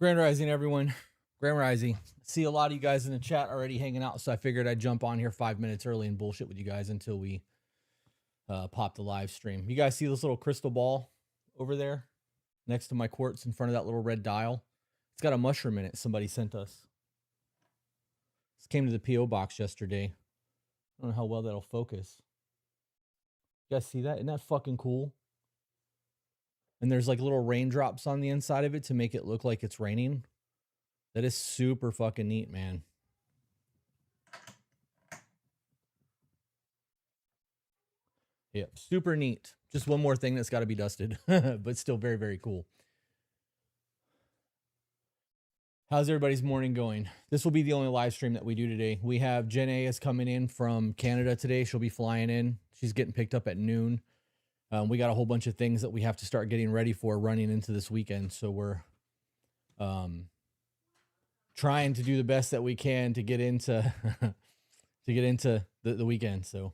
Grand Rising, everyone. Grand Rising. See a lot of you guys in the chat already hanging out, so I figured I'd jump on here 5 minutes early and bullshit with you guys until we pop the live stream. You guys see this little crystal ball over there next to my quartz in front of that little red dial? It's got a mushroom in it somebody sent us. This came to the P.O. box yesterday. I don't know how well that'll focus. You guys see that? Isn't that fucking cool? And there's like little raindrops on the inside of it to make it look like it's raining. That is super fucking neat, man. Yeah, super neat. Just one more thing that's got to be dusted, but still very, very cool. How's everybody's morning going? This will be the only live stream that we do today. We have Jen A is coming in from Canada today. She'll be flying in. She's getting picked up at noon. We got a whole bunch of things that we have to start getting ready for running into this weekend. So we're trying to do the best that we can to get into the weekend. So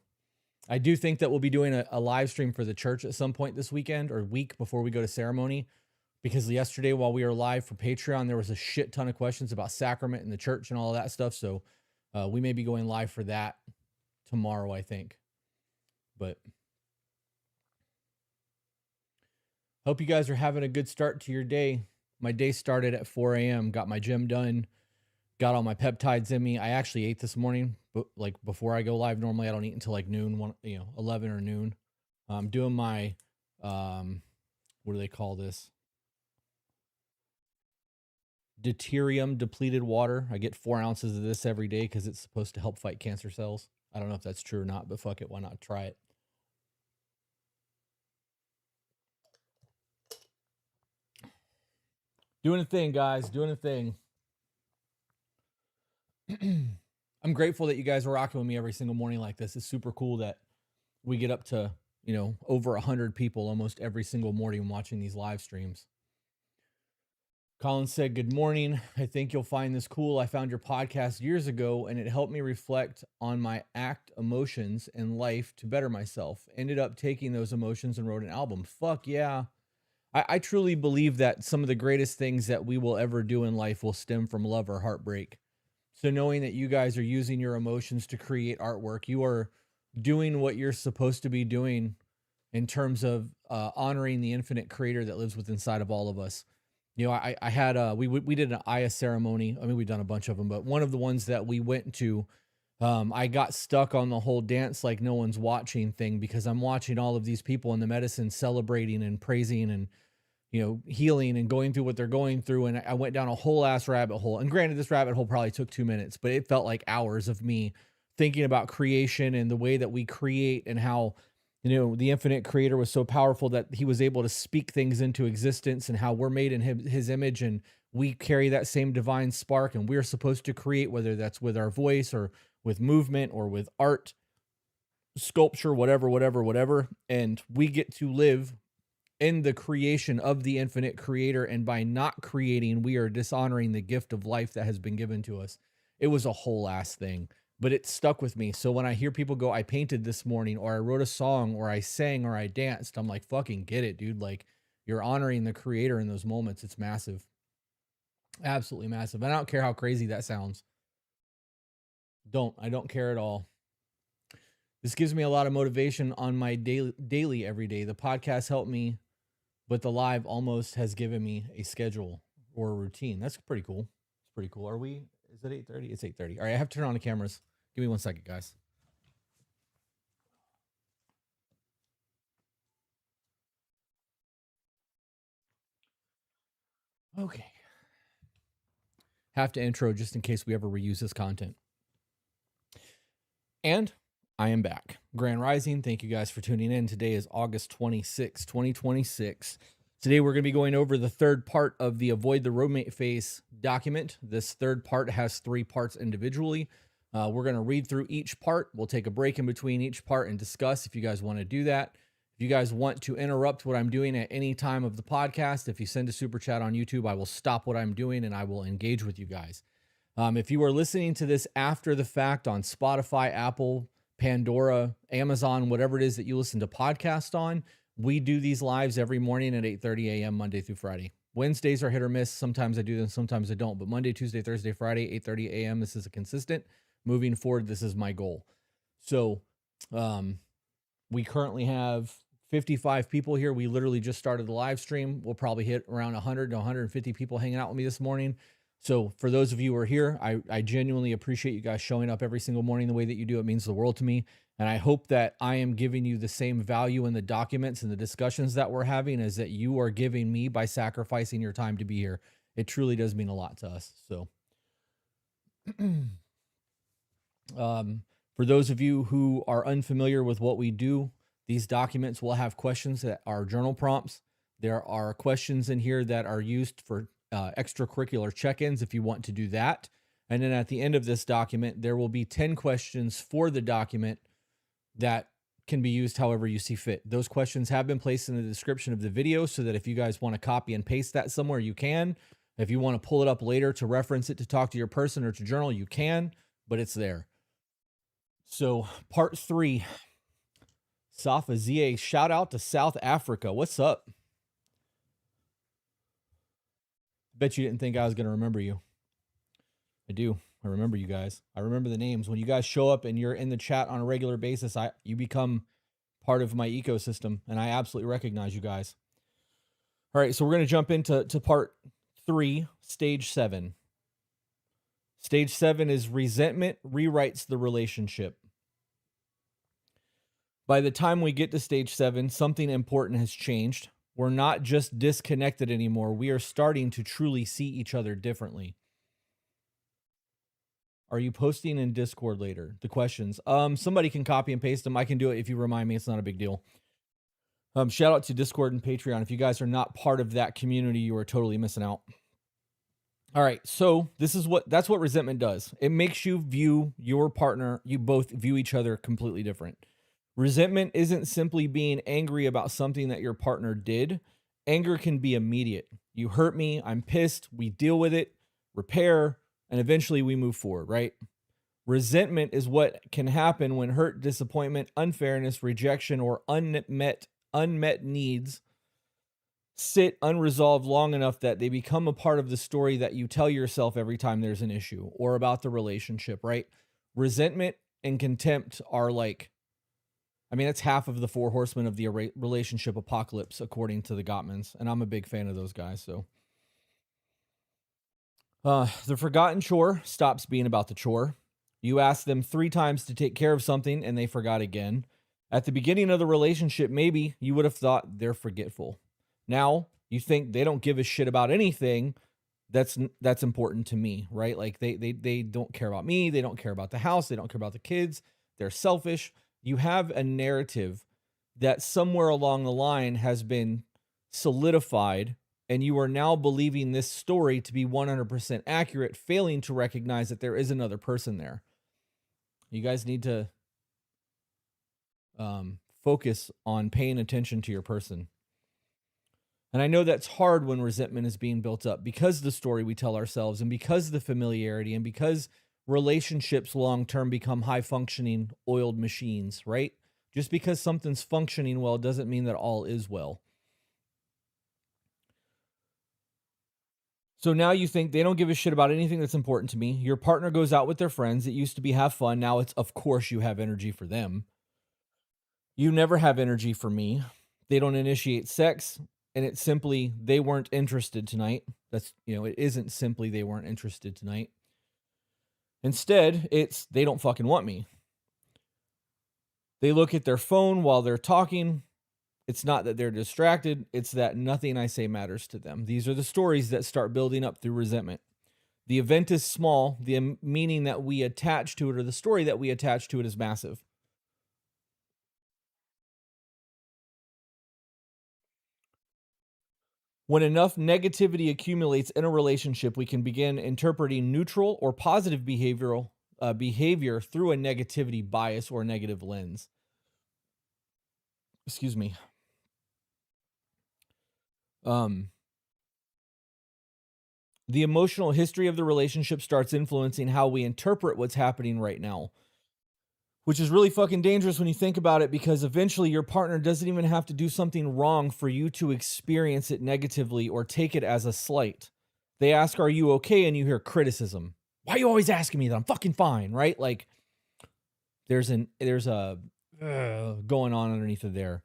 I do think that we'll be doing a live stream for the church at some point this weekend or week before we go to ceremony, because yesterday while we were live for Patreon, there was a shit ton of questions about sacrament and the church and all of that stuff. So we may be going live for that tomorrow, I think. But hope you guys are having a good start to your day. My day started at 4 a.m., got my gym done, got all my peptides in me. I actually ate this morning, but like before I go live, normally I don't eat until like noon, 11 or noon. I'm doing my, what do they call this? Deuterium depleted water. I get 4 ounces of this every day because it's supposed to help fight cancer cells. I don't know if that's true or not, but fuck it. Why not try it? Doing a thing, guys. Doing a thing. I'm grateful that you guys are rocking with me every single morning like this. It's super cool that we get up to, over 100 people almost every single morning watching these live streams. Colin said, good morning. I think you'll find this cool. I found your podcast years ago and it helped me reflect on my emotions and life to better myself. Ended up taking those emotions and wrote an album. Fuck yeah. I truly believe that some of the greatest things that we will ever do in life will stem from love or heartbreak. So knowing that you guys are using your emotions to create artwork, you are doing what you're supposed to be doing in terms of honoring the infinite creator that lives within inside of all of us. I had we did an Aya ceremony. I mean, we've done a bunch of them, but one of the ones that we went to, I got stuck on the whole dance like no one's watching thing because I'm watching all of these people in the medicine celebrating and praising and healing and going through what they're going through. And I went down a whole ass rabbit hole. And granted, this rabbit hole probably took 2 minutes, but it felt like hours of me thinking about creation and the way that we create and how, the infinite creator was so powerful that he was able to speak things into existence and how we're made in his image. And we carry that same divine spark and we're supposed to create, whether that's with our voice or with movement or with art, sculpture, whatever. And we get to live in the creation of the infinite creator. And by not creating, we are dishonoring the gift of life that has been given to us. It was a whole ass thing, but it stuck with me. So when I hear people go, I painted this morning, or I wrote a song, or I sang, or I danced, I'm like, fucking get it, dude. Like, you're honoring the creator in those moments. It's massive. Absolutely massive. I don't care how crazy that sounds. I don't care at all. This gives me a lot of motivation on my daily every day. The podcast helped me, but the live almost has given me a schedule or a routine. That's pretty cool. It's pretty cool. Is it 8:30? It's 8:30. All right, I have to turn on the cameras. Give me 1 second, guys. Okay. Have to intro just in case we ever reuse this content. And I am back. Grand Rising. Thank you guys for tuning in. Today is August 26, 2026. Today we're going to be going over the third part of the Avoid the Roommate Phase document. This third part has 3 parts individually. We're going to read through each part. We'll take a break in between each part and discuss if you guys want to do that. If you guys want to interrupt what I'm doing at any time of the podcast, if you send a super chat on YouTube, I will stop what I'm doing and I will engage with you guys. If you are listening to this after the fact on Spotify, Apple, Pandora, Amazon, whatever it is that you listen to podcasts on, we do these lives every morning at 8:30 a.m. Monday through Friday. Wednesdays are hit or miss. Sometimes I do them, sometimes I don't. But Monday, Tuesday, Thursday, Friday, 8:30 a.m. This is a consistent. Moving forward, this is my goal. So we currently have 55 people here. We literally just started the live stream. We'll probably hit around 100 to 150 people hanging out with me this morning. So for those of you who are here, I genuinely appreciate you guys showing up every single morning the way that you do. It means the world to me. And I hope that I am giving you the same value in the documents and the discussions that we're having as that you are giving me by sacrificing your time to be here. It truly does mean a lot to us. So for those of you who are unfamiliar with what we do, these documents will have questions that are journal prompts. There are questions in here that are used for extracurricular check-ins if you want to do that. And then at the end of this document, there will be 10 questions for the document that can be used however you see fit. Those questions have been placed in the description of the video so that if you guys want to copy and paste that somewhere, you can. If you want to pull it up later to reference it to talk to your person or to journal, you can, but it's there. So part 3, Safa ZA, shout out to South Africa. What's up? Bet you didn't think I was going to remember you. I do. I remember you guys. I remember the names. When you guys show up and you're in the chat on a regular basis, you become part of my ecosystem, and I absolutely recognize you guys. All right, so we're going to jump into part 3, stage 7. Stage 7 is resentment rewrites the relationship. By the time we get to stage 7, something important has changed. We're not just disconnected anymore. We are starting to truly see each other differently. Are you posting in Discord later? The questions. Somebody can copy and paste them. I can do it if you remind me. It's not a big deal. Shout out to Discord and Patreon. If you guys are not part of that community, you are totally missing out. All right, so that's what resentment does. It makes you view your partner, you both view each other completely different. Resentment isn't simply being angry about something that your partner did. Anger can be immediate. You hurt me, I'm pissed, we deal with it, repair, and eventually we move forward, right? Resentment is what can happen when hurt, disappointment, unfairness, rejection, or unmet needs sit unresolved long enough that they become a part of the story that you tell yourself every time there's an issue or about the relationship, right? Resentment and contempt are that's half of the 4 horsemen of the relationship apocalypse, according to the Gottmans, and I'm a big fan of those guys, so. The forgotten chore stops being about the chore. You ask them 3 times to take care of something, and they forgot again. At the beginning of the relationship, maybe you would have thought they're forgetful. Now you think they don't give a shit about anything that's important to me, right? Like they don't care about me. They don't care about the house. They don't care about the kids. They're selfish. You have a narrative that somewhere along the line has been solidified, and you are now believing this story to be 100% accurate, failing to recognize that there is another person there. You guys need to focus on paying attention to your person. And I know that's hard when resentment is being built up because the story we tell ourselves and because the familiarity and because relationships long-term become high-functioning oiled machines, right? Just because something's functioning well doesn't mean that all is well. So now you think they don't give a shit about anything that's important to me. Your partner goes out with their friends. It used to be have fun. Now it's, of course, you have energy for them. You never have energy for me. They don't initiate sex. And it's simply, they weren't interested tonight. That's, it isn't simply they weren't interested tonight. Instead, it's they don't fucking want me. They look at their phone while they're talking. It's not that they're distracted. It's that nothing I say matters to them. These are the stories that start building up through resentment. The event is small. The meaning that we attach to it, or the story that we attach to it, is massive. When enough negativity accumulates in a relationship, we can begin interpreting neutral or positive behavior through a negativity bias or negative lens. Excuse me. The emotional history of the relationship starts influencing how we interpret what's happening right now. which is really fucking dangerous when you think about it, because eventually your partner doesn't even have to do something wrong for you to experience it negatively or take it as a slight. They ask, are you okay? And you hear criticism. Why are you always asking me that? I'm fucking fine, right? Like there's a going on underneath of there.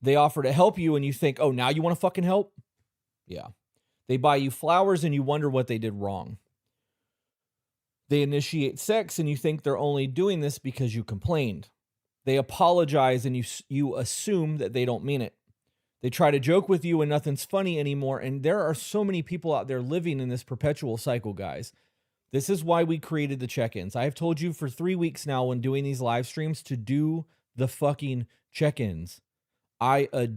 They offer to help you and you think, oh, now you want to fucking help? Yeah. They buy you flowers and you wonder what they did wrong. They initiate sex and you think they're only doing this because you complained. They apologize and you assume that they don't mean it. They try to joke with you and nothing's funny anymore. And there are so many people out there living in this perpetual cycle, guys. This is why we created the check-ins. I have told you for 3 weeks now when doing these live streams to do the fucking check-ins. The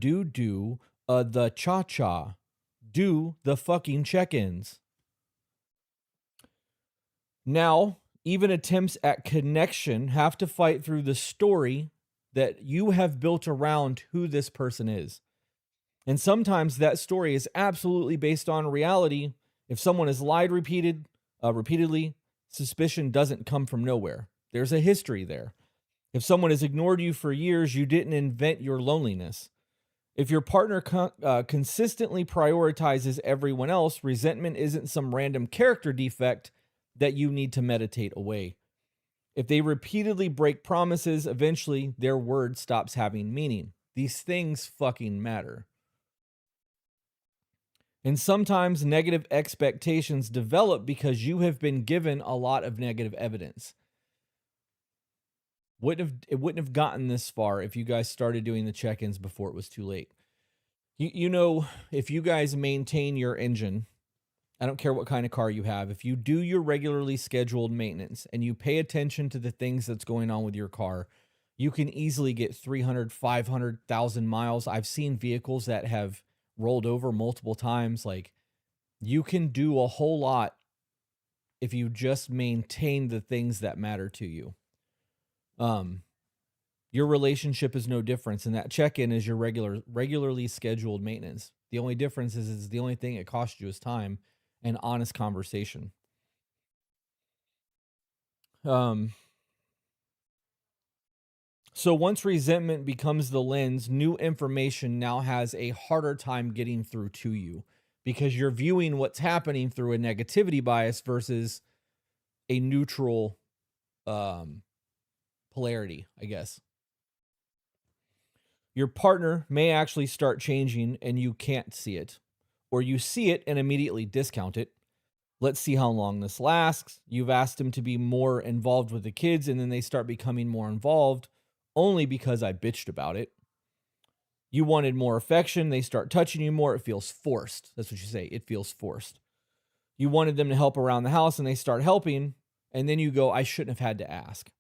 cha-cha. Do the fucking check-ins. Now, even attempts at connection have to fight through the story that you have built around who this person is. And sometimes that story is absolutely based on reality. If someone has lied repeatedly, suspicion doesn't come from nowhere. There's a history there. If someone has ignored you for years, you didn't invent your loneliness. If your partner consistently prioritizes everyone else, resentment isn't some random character defect that you need to meditate away. If they repeatedly break promises, eventually their word stops having meaning. These things fucking matter. And sometimes negative expectations develop because you have been given a lot of negative evidence. It wouldn't have gotten this far if you guys started doing the check-ins before it was too late. You know, if you guys maintain your engine, I don't care what kind of car you have, if you do your regularly scheduled maintenance and you pay attention to the things that's going on with your car, you can easily get 300, 500,000 miles. I've seen vehicles that have rolled over multiple times. Like, you can do a whole lot if you just maintain the things that matter to you. Your relationship is no difference, and that check-in is your regularly scheduled maintenance. The only difference is the only thing it costs you is time and honest conversation. So once resentment becomes the lens, new information now has a harder time getting through to you because you're viewing what's happening through a negativity bias versus a neutral polarity, I guess. Your partner may actually start changing and you can't see it, or you see it and immediately discount it. Let's see how long this lasts. You've asked them to be more involved with the kids, and then they start becoming more involved only because I bitched about it. You wanted more affection. They start touching you more. It feels forced. That's what you say. It feels forced. You wanted them to help around the house, and they start helping, and then you go, I shouldn't have had to ask.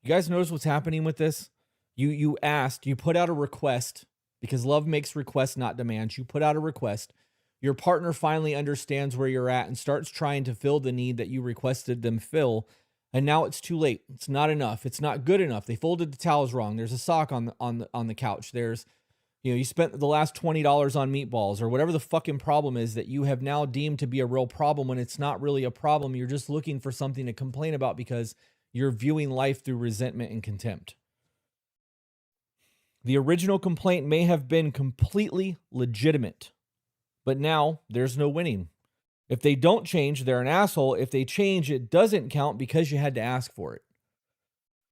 You guys notice what's happening with this? You asked, you put out a request, because love makes requests, not demands. You put out a request. Your partner finally understands where you're at and starts trying to fill the need that you requested them fill. And now it's too late. It's not enough. It's not good enough. They folded the towels wrong. There's a sock on the couch. There's, you spent the last $20 on meatballs or whatever the fucking problem is that you have now deemed to be a real problem when it's not really a problem. You're just looking for something to complain about because you're viewing life through resentment and contempt. The original complaint may have been completely legitimate, but now there's no winning. If they don't change, they're an asshole. If they change, it doesn't count because you had to ask for it.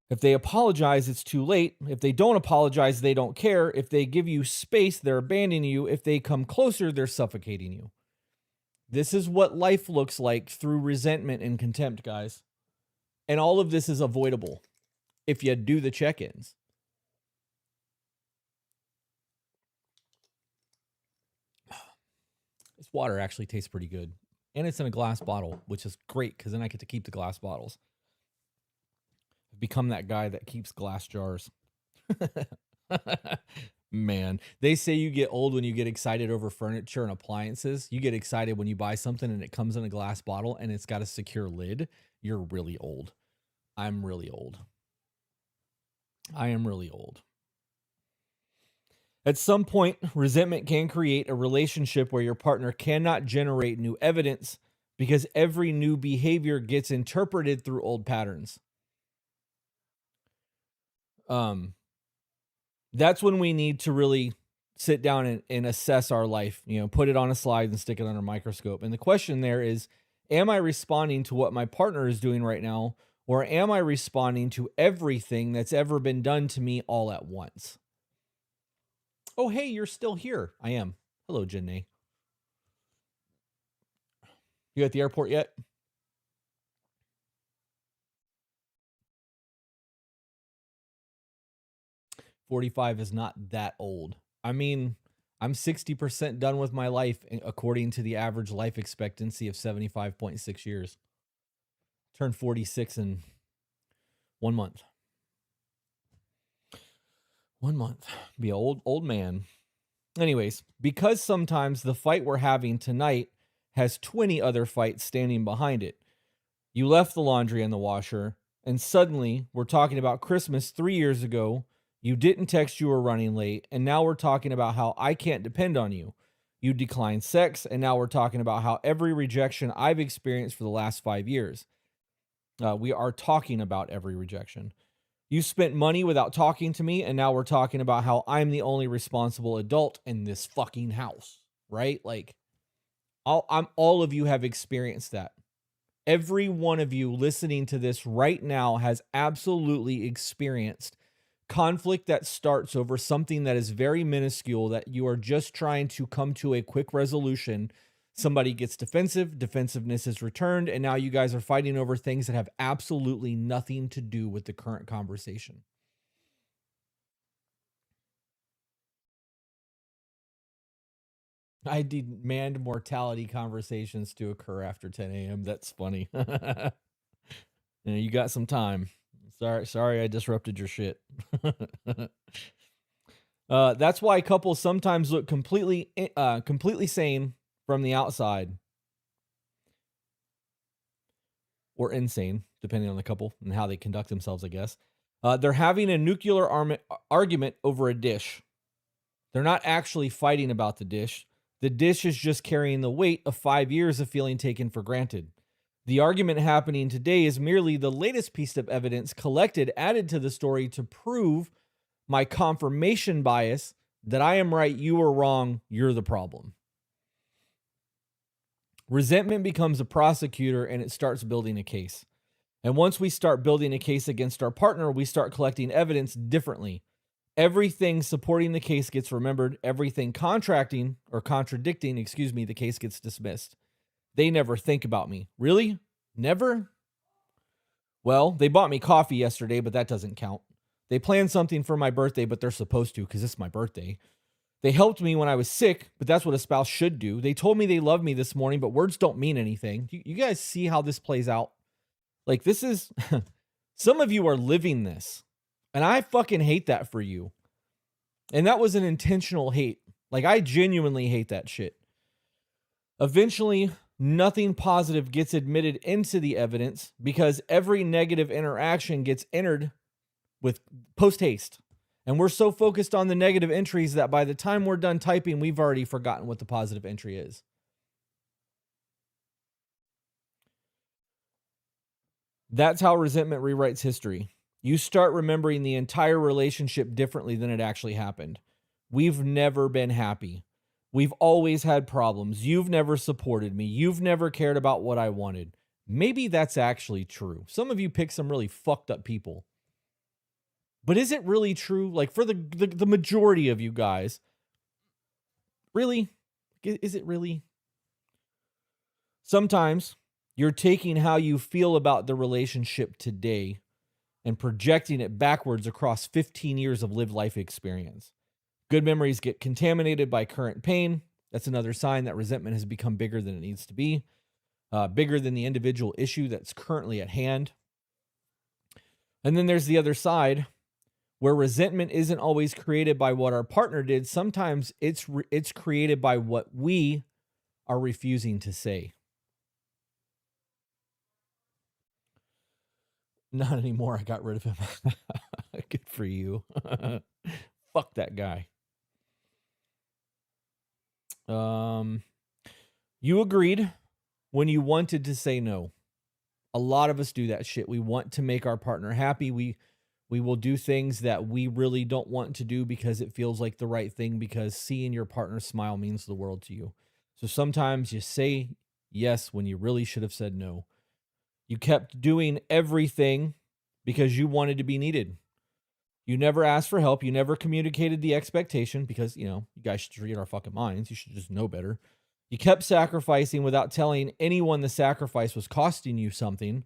If they apologize, it's too late. If they don't apologize, they don't care. If they give you space, they're abandoning you. If they come closer, they're suffocating you. This is what life looks like through resentment and contempt, guys. And all of this is avoidable if you do the check-ins. This water actually tastes pretty good. And it's in a glass bottle, which is great because then I get to keep the glass bottles. I've become that guy that keeps glass jars. Man, they say you get old when you get excited over furniture and appliances. You get excited when you buy something and it comes in a glass bottle and it's got a secure lid. You're really old. I'm really old. I am really old. At some point, resentment can create a relationship where your partner cannot generate new evidence because every new behavior gets interpreted through old patterns. That's when we need to really sit down and assess our life, put it on a slide and stick it under a microscope. And the question there is, am I responding to what my partner is doing right now, or am I responding to everything that's ever been done to me all at once? Oh, hey, you're still here. I am. Hello, Janae. You at the airport yet? "45 is not that old." I mean, I'm 60% done with my life according to the average life expectancy of 75.6 years. Turned 46 in 1 month. 1 month. Be an old man. Anyways, because sometimes the fight we're having tonight has 20 other fights standing behind it. You left the laundry in the washer, and suddenly we're talking about Christmas 3 years ago. You didn't text you were running late, and now we're talking about how I can't depend on you. You declined sex, and now we're talking about how every rejection I've experienced for the last 5 years. We are talking about every rejection. You spent money without talking to me, and now we're talking about how I'm the only responsible adult in this fucking house, right? Like, all of you have experienced that. Every one of you listening to this right now has absolutely experienced conflict that starts over something that is very minuscule, that you are just trying to come to a quick resolution. Somebody gets defensive, defensiveness is returned, and now you guys are fighting over things that have absolutely nothing to do with the current conversation. I demand mortality conversations to occur after 10 a.m. That's funny. You got some time. Sorry I disrupted your shit. That's why couples sometimes look completely sane from the outside, or insane, depending on the couple and how they conduct themselves, I guess. They're having a nuclear argument over a dish. They're not actually fighting about the dish. The dish is just carrying the weight of 5 years of feeling taken for granted. The argument happening today is merely the latest piece of evidence collected, added to the story to prove my confirmation bias that I am right, you are wrong, you're the problem. Resentment becomes a prosecutor, and it starts building a case. And once we start building a case against our partner, we start collecting evidence differently. Everything supporting the case gets remembered. Everything contradicting the case gets dismissed. They never think about me. Really? Never? Well, they bought me coffee yesterday, but that doesn't count. They planned something for my birthday, but they're supposed to because it's my birthday. They helped me when I was sick, but that's what a spouse should do. They told me they love me this morning, but words don't mean anything. You guys see how this plays out? Like, this is, some of you are living this, and I fucking hate that for you. And that was an intentional hate. Like, I genuinely hate that shit. Eventually, nothing positive gets admitted into the evidence because every negative interaction gets entered with post haste. And we're so focused on the negative entries that by the time we're done typing, we've already forgotten what the positive entry is. That's how resentment rewrites history. You start remembering the entire relationship differently than it actually happened. We've never been happy. We've always had problems. You've never supported me. You've never cared about what I wanted. Maybe that's actually true. Some of you pick some really fucked up people. But is it really true? Like, for the majority of you guys, really? Is it really? Sometimes you're taking how you feel about the relationship today and projecting it backwards across 15 years of lived life experience. Good memories get contaminated by current pain. That's another sign that resentment has become bigger than it needs to be, bigger than the individual issue that's currently at hand. And then there's the other side, where resentment isn't always created by what our partner did. Sometimes it's created by what we are refusing to say. Not anymore. I got rid of him. Good for you. Fuck that guy. You agreed when you wanted to say no. A lot of us do that shit. We want to make our partner happy. We will do things that we really don't want to do because it feels like the right thing, because seeing your partner smile means the world to you. So sometimes you say yes when you really should have said no. You kept doing everything because you wanted to be needed. You never asked for help. You never communicated the expectation because, you guys should read our fucking minds. You should just know better. You kept sacrificing without telling anyone the sacrifice was costing you something.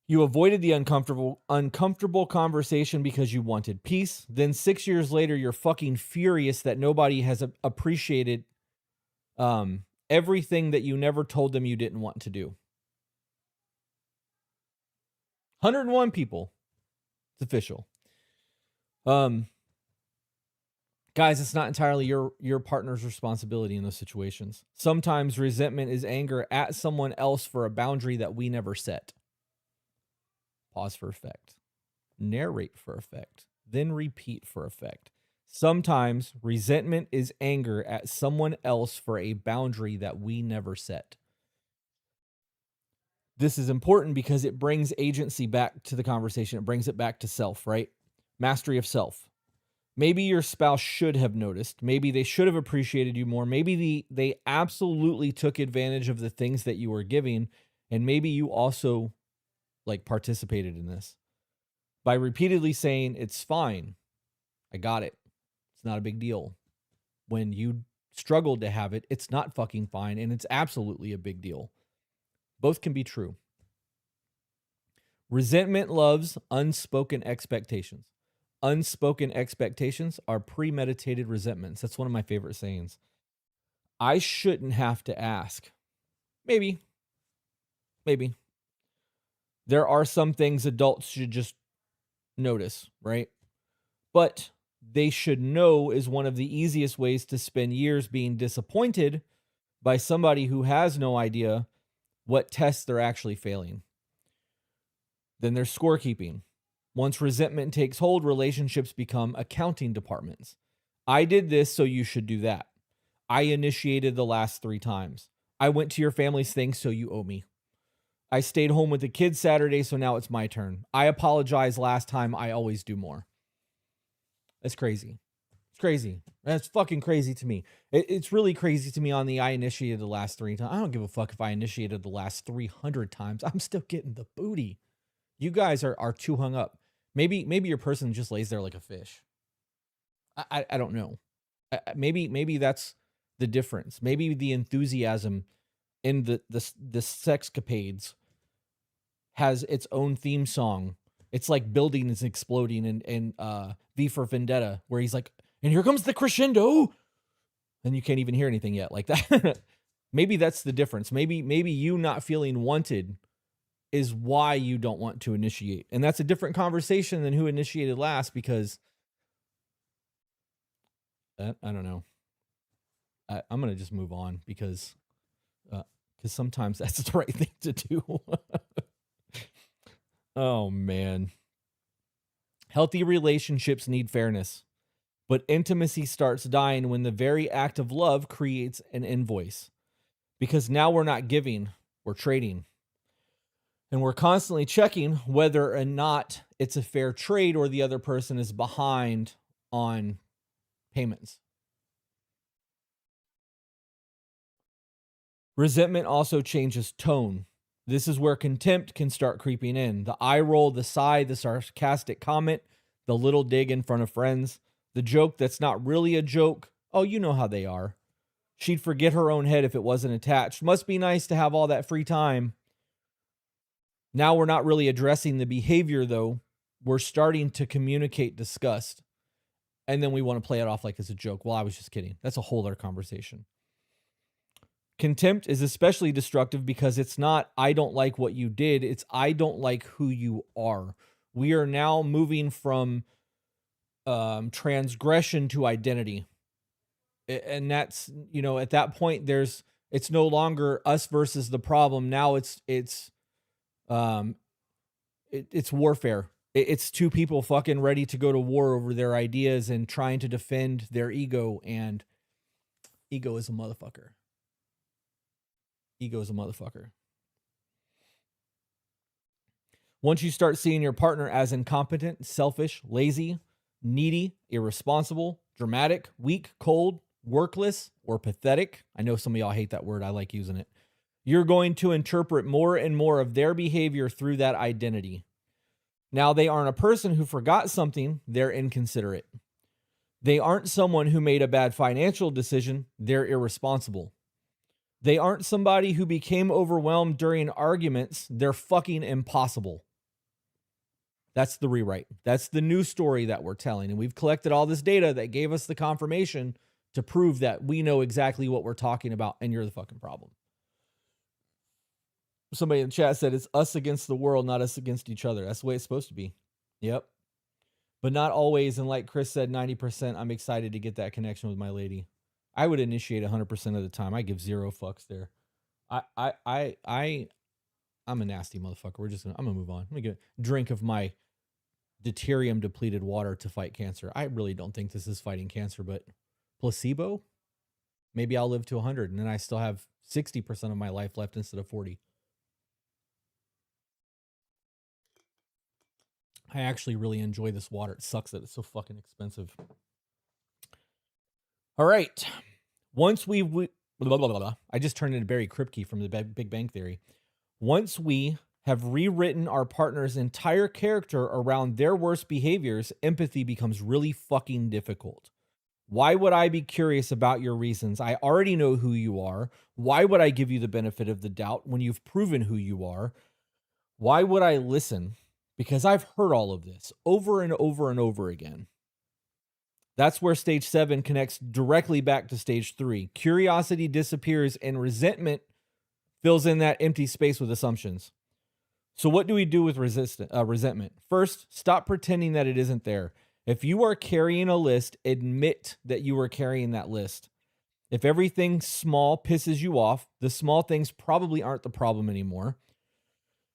You avoided the uncomfortable conversation because you wanted peace. Then 6 years later, you're fucking furious that nobody has appreciated everything that you never told them you didn't want to do. 101 people. It's official. Guys, it's not entirely your partner's responsibility in those situations. Sometimes resentment is anger at someone else for a boundary that we never set. Pause for effect. Narrate for effect. Then repeat for effect. Sometimes resentment is anger at someone else for a boundary that we never set. This is important because it brings agency back to the conversation. It brings it back to self, right? Mastery of self. Maybe your spouse should have noticed. Maybe they should have appreciated you more. Maybe they absolutely took advantage of the things that you were giving. And maybe you also participated in this by repeatedly saying, it's fine. I got it. It's not a big deal. When you struggled to have it, it's not fucking fine. And it's absolutely a big deal. Both can be true. Resentment loves unspoken expectations. Unspoken expectations are premeditated resentments. That's one of my favorite sayings. I shouldn't have to ask. Maybe. There are some things adults should just notice, right? But they should know is one of the easiest ways to spend years being disappointed by somebody who has no idea what tests they're actually failing. Then there's scorekeeping. Once resentment takes hold, relationships become accounting departments. I did this, so you should do that. I initiated the last 3 times. I went to your family's thing, so you owe me. I stayed home with the kids Saturday, so now it's my turn. I apologized last time. I always do more. That's crazy. It's crazy. That's fucking crazy to me. It's really crazy to me on the I initiated the last 3 times. I don't give a fuck if I initiated the last 300 times. I'm still getting the booty. You guys are too hung up. Maybe your person just lays there like a fish. I don't know. Maybe that's the difference. Maybe the enthusiasm in the sexcapades has its own theme song. It's like building is exploding in V for Vendetta, where he's like, and here comes the crescendo, and you can't even hear anything yet like that. Maybe that's the difference. Maybe you not feeling wanted is why you don't want to initiate. And that's a different conversation than who initiated last, because I don't know. I'm going to just move on because sometimes that's the right thing to do. Oh, man. Healthy relationships need fairness, but intimacy starts dying when the very act of love creates an invoice, because now we're not giving, we're trading. And we're constantly checking whether or not it's a fair trade or the other person is behind on payments. Resentment also changes tone. This is where contempt can start creeping in. The eye roll, the sigh, the sarcastic comment, the little dig in front of friends, the joke that's not really a joke. Oh, you know how they are. She'd forget her own head if it wasn't attached. Must be nice to have all that free time. Now we're not really addressing the behavior, though. We're starting to communicate disgust. And then we want to play it off like it's a joke. Well, I was just kidding. That's a whole other conversation. Contempt is especially destructive because it's not, I don't like what you did. It's, I don't like who you are. We are now moving from transgression to identity. And that's, at that point, it's no longer us versus the problem. Now it's warfare. It's 2 people fucking ready to go to war over their ideas and trying to defend their ego. And ego is a motherfucker. Once you start seeing your partner as incompetent, selfish, lazy, needy, irresponsible, dramatic, weak, cold, workless, or pathetic, I know some of y'all hate that word. I like using it. You're going to interpret more and more of their behavior through that identity. Now, they aren't a person who forgot something. They're inconsiderate. They aren't someone who made a bad financial decision. They're irresponsible. They aren't somebody who became overwhelmed during arguments. They're fucking impossible. That's the rewrite. That's the new story that we're telling. And we've collected all this data that gave us the confirmation to prove that we know exactly what we're talking about, and you're the fucking problem. Somebody in the chat said it's us against the world, not us against each other. That's the way it's supposed to be. Yep. But not always. And like Chris said, 90%, I'm excited to get that connection with my lady. I would initiate 100% of the time. I give zero fucks there. I'm a nasty motherfucker. I'm gonna move on. Let me get a drink of my deuterium depleted water to fight cancer. I really don't think this is fighting cancer, but placebo? Maybe I'll live to 100 and then I still have 60% of my life left instead of 40. I actually really enjoy this water. It sucks that it's so fucking expensive. All right. Once we blah, blah, blah, blah. I just turned into Barry Kripke from the Big Bang Theory. Once we have rewritten our partner's entire character around their worst behaviors, empathy becomes really fucking difficult. Why would I be curious about your reasons? I already know who you are. Why would I give you the benefit of the doubt when you've proven who you are? Why would I listen? Because I've heard all of this over and over and over again. That's where stage 7 connects directly back to stage 3. Curiosity disappears and resentment fills in that empty space with assumptions. So what do we do with resentment? First, stop pretending that it isn't there. If you are carrying a list, admit that you are carrying that list. If everything small pisses you off, the small things probably aren't the problem anymore.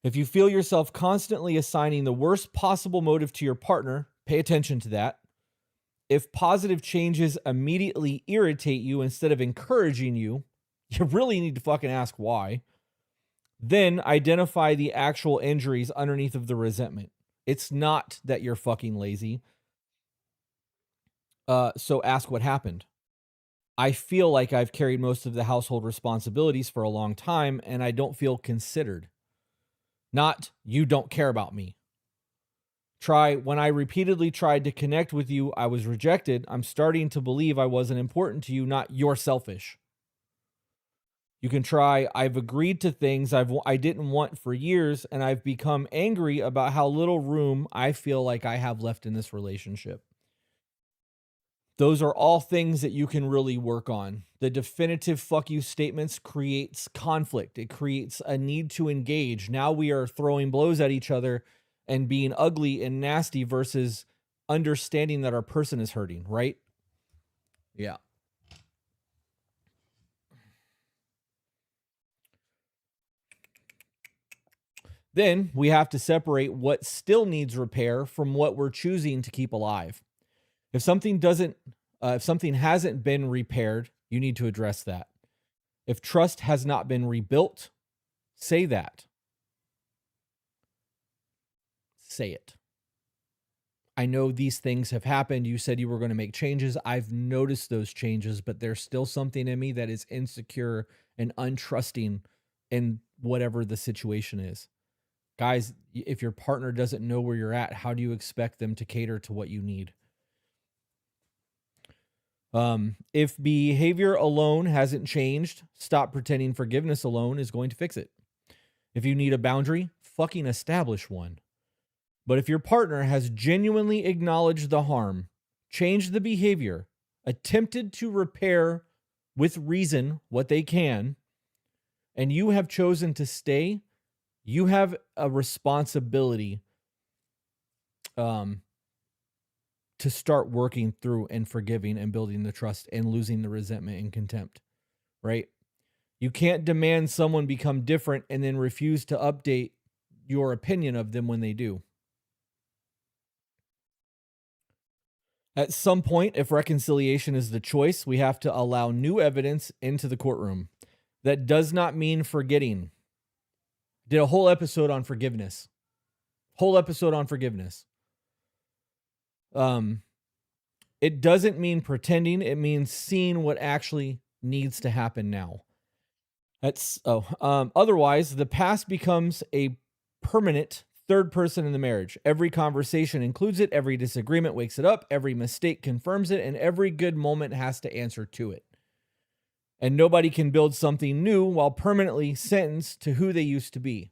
If you feel yourself constantly assigning the worst possible motive to your partner, pay attention to that. If positive changes immediately irritate you instead of encouraging you, you really need to fucking ask why. Then identify the actual injuries underneath of the resentment. It's not that you're fucking lazy. So ask what happened. I feel like I've carried most of the household responsibilities for a long time and I don't feel considered. Not, you don't care about me. Try, when I repeatedly tried to connect with you, I was rejected. I'm starting to believe I wasn't important to you, not you're selfish. You can try, I've agreed to things I didn't want for years, and I've become angry about how little room I feel like I have left in this relationship. Those are all things that you can really work on. The definitive fuck you statements creates conflict. It creates a need to engage. Now we are throwing blows at each other and being ugly and nasty versus understanding that our person is hurting, right? Yeah. Then we have to separate what still needs repair from what we're choosing to keep alive. If something hasn't been repaired, you need to address that. If trust has not been rebuilt, say that. Say it. I know these things have happened. You said you were going to make changes. I've noticed those changes, but there's still something in me that is insecure and untrusting in whatever the situation is. Guys, if your partner doesn't know where you're at, how do you expect them to cater to what you need? If behavior alone hasn't changed, stop pretending forgiveness alone is going to fix it. If you need a boundary, fucking establish one. But if your partner has genuinely acknowledged the harm, changed the behavior, attempted to repair with reason what they can, and you have chosen to stay, you have a responsibility to start working through and forgiving and building the trust and losing the resentment and contempt, right? You can't demand someone become different and then refuse to update your opinion of them when they do. At some point, if reconciliation is the choice, we have to allow new evidence into the courtroom. That does not mean forgetting. Did a whole episode on forgiveness. Whole episode on forgiveness. It doesn't mean pretending. It means seeing what actually needs to happen now. Otherwise, the past becomes a permanent third person in the marriage. Every conversation includes it. Every disagreement wakes it up. Every mistake confirms it. And every good moment has to answer to it. And nobody can build something new while permanently sentenced to who they used to be.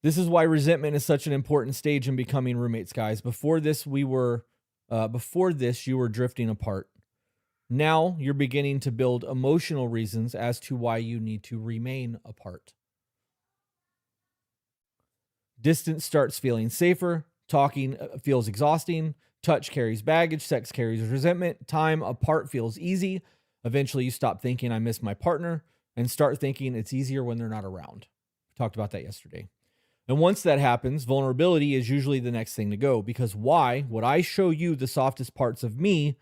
This is why resentment is such an important stage in becoming roommates, guys. Before this, you were drifting apart. Now you're beginning to build emotional reasons as to why you need to remain apart. Distance starts feeling safer. Talking feels exhausting. Touch carries baggage. Sex carries resentment. Time apart feels easy. Eventually, you stop thinking, I miss my partner, and start thinking it's easier when they're not around. We talked about that yesterday. And once that happens, vulnerability is usually the next thing to go. Because why would I show you the softest parts of me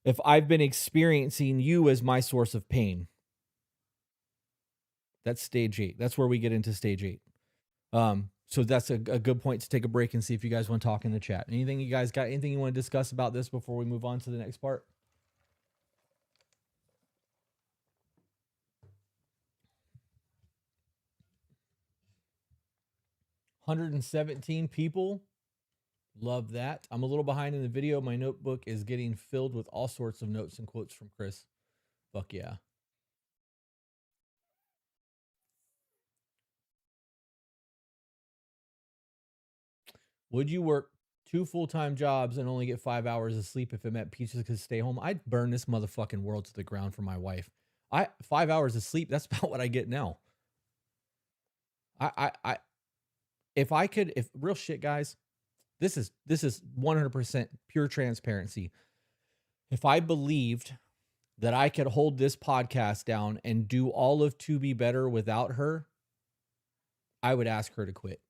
if I've been experiencing you as my source of pain? That's stage 8. That's where we get into stage 8. So that's a good point to take a break and see if you guys want to talk in the chat. Anything you guys got? Anything you want to discuss about this before we move on to the next part? $117 people. Love that. I'm a little behind in the video. My notebook is getting filled with all sorts of notes and quotes from Chris. Fuck yeah. Would you work 2 full-time jobs and only get 5 hours of sleep if it meant Peaches could stay home? I'd burn this motherfucking world to the ground for my wife. 5 hours of sleep, that's about what I get now. If real shit, guys, this is 100% pure transparency. If I believed that I could hold this podcast down and do all of To Be Better without her, I would ask her to quit,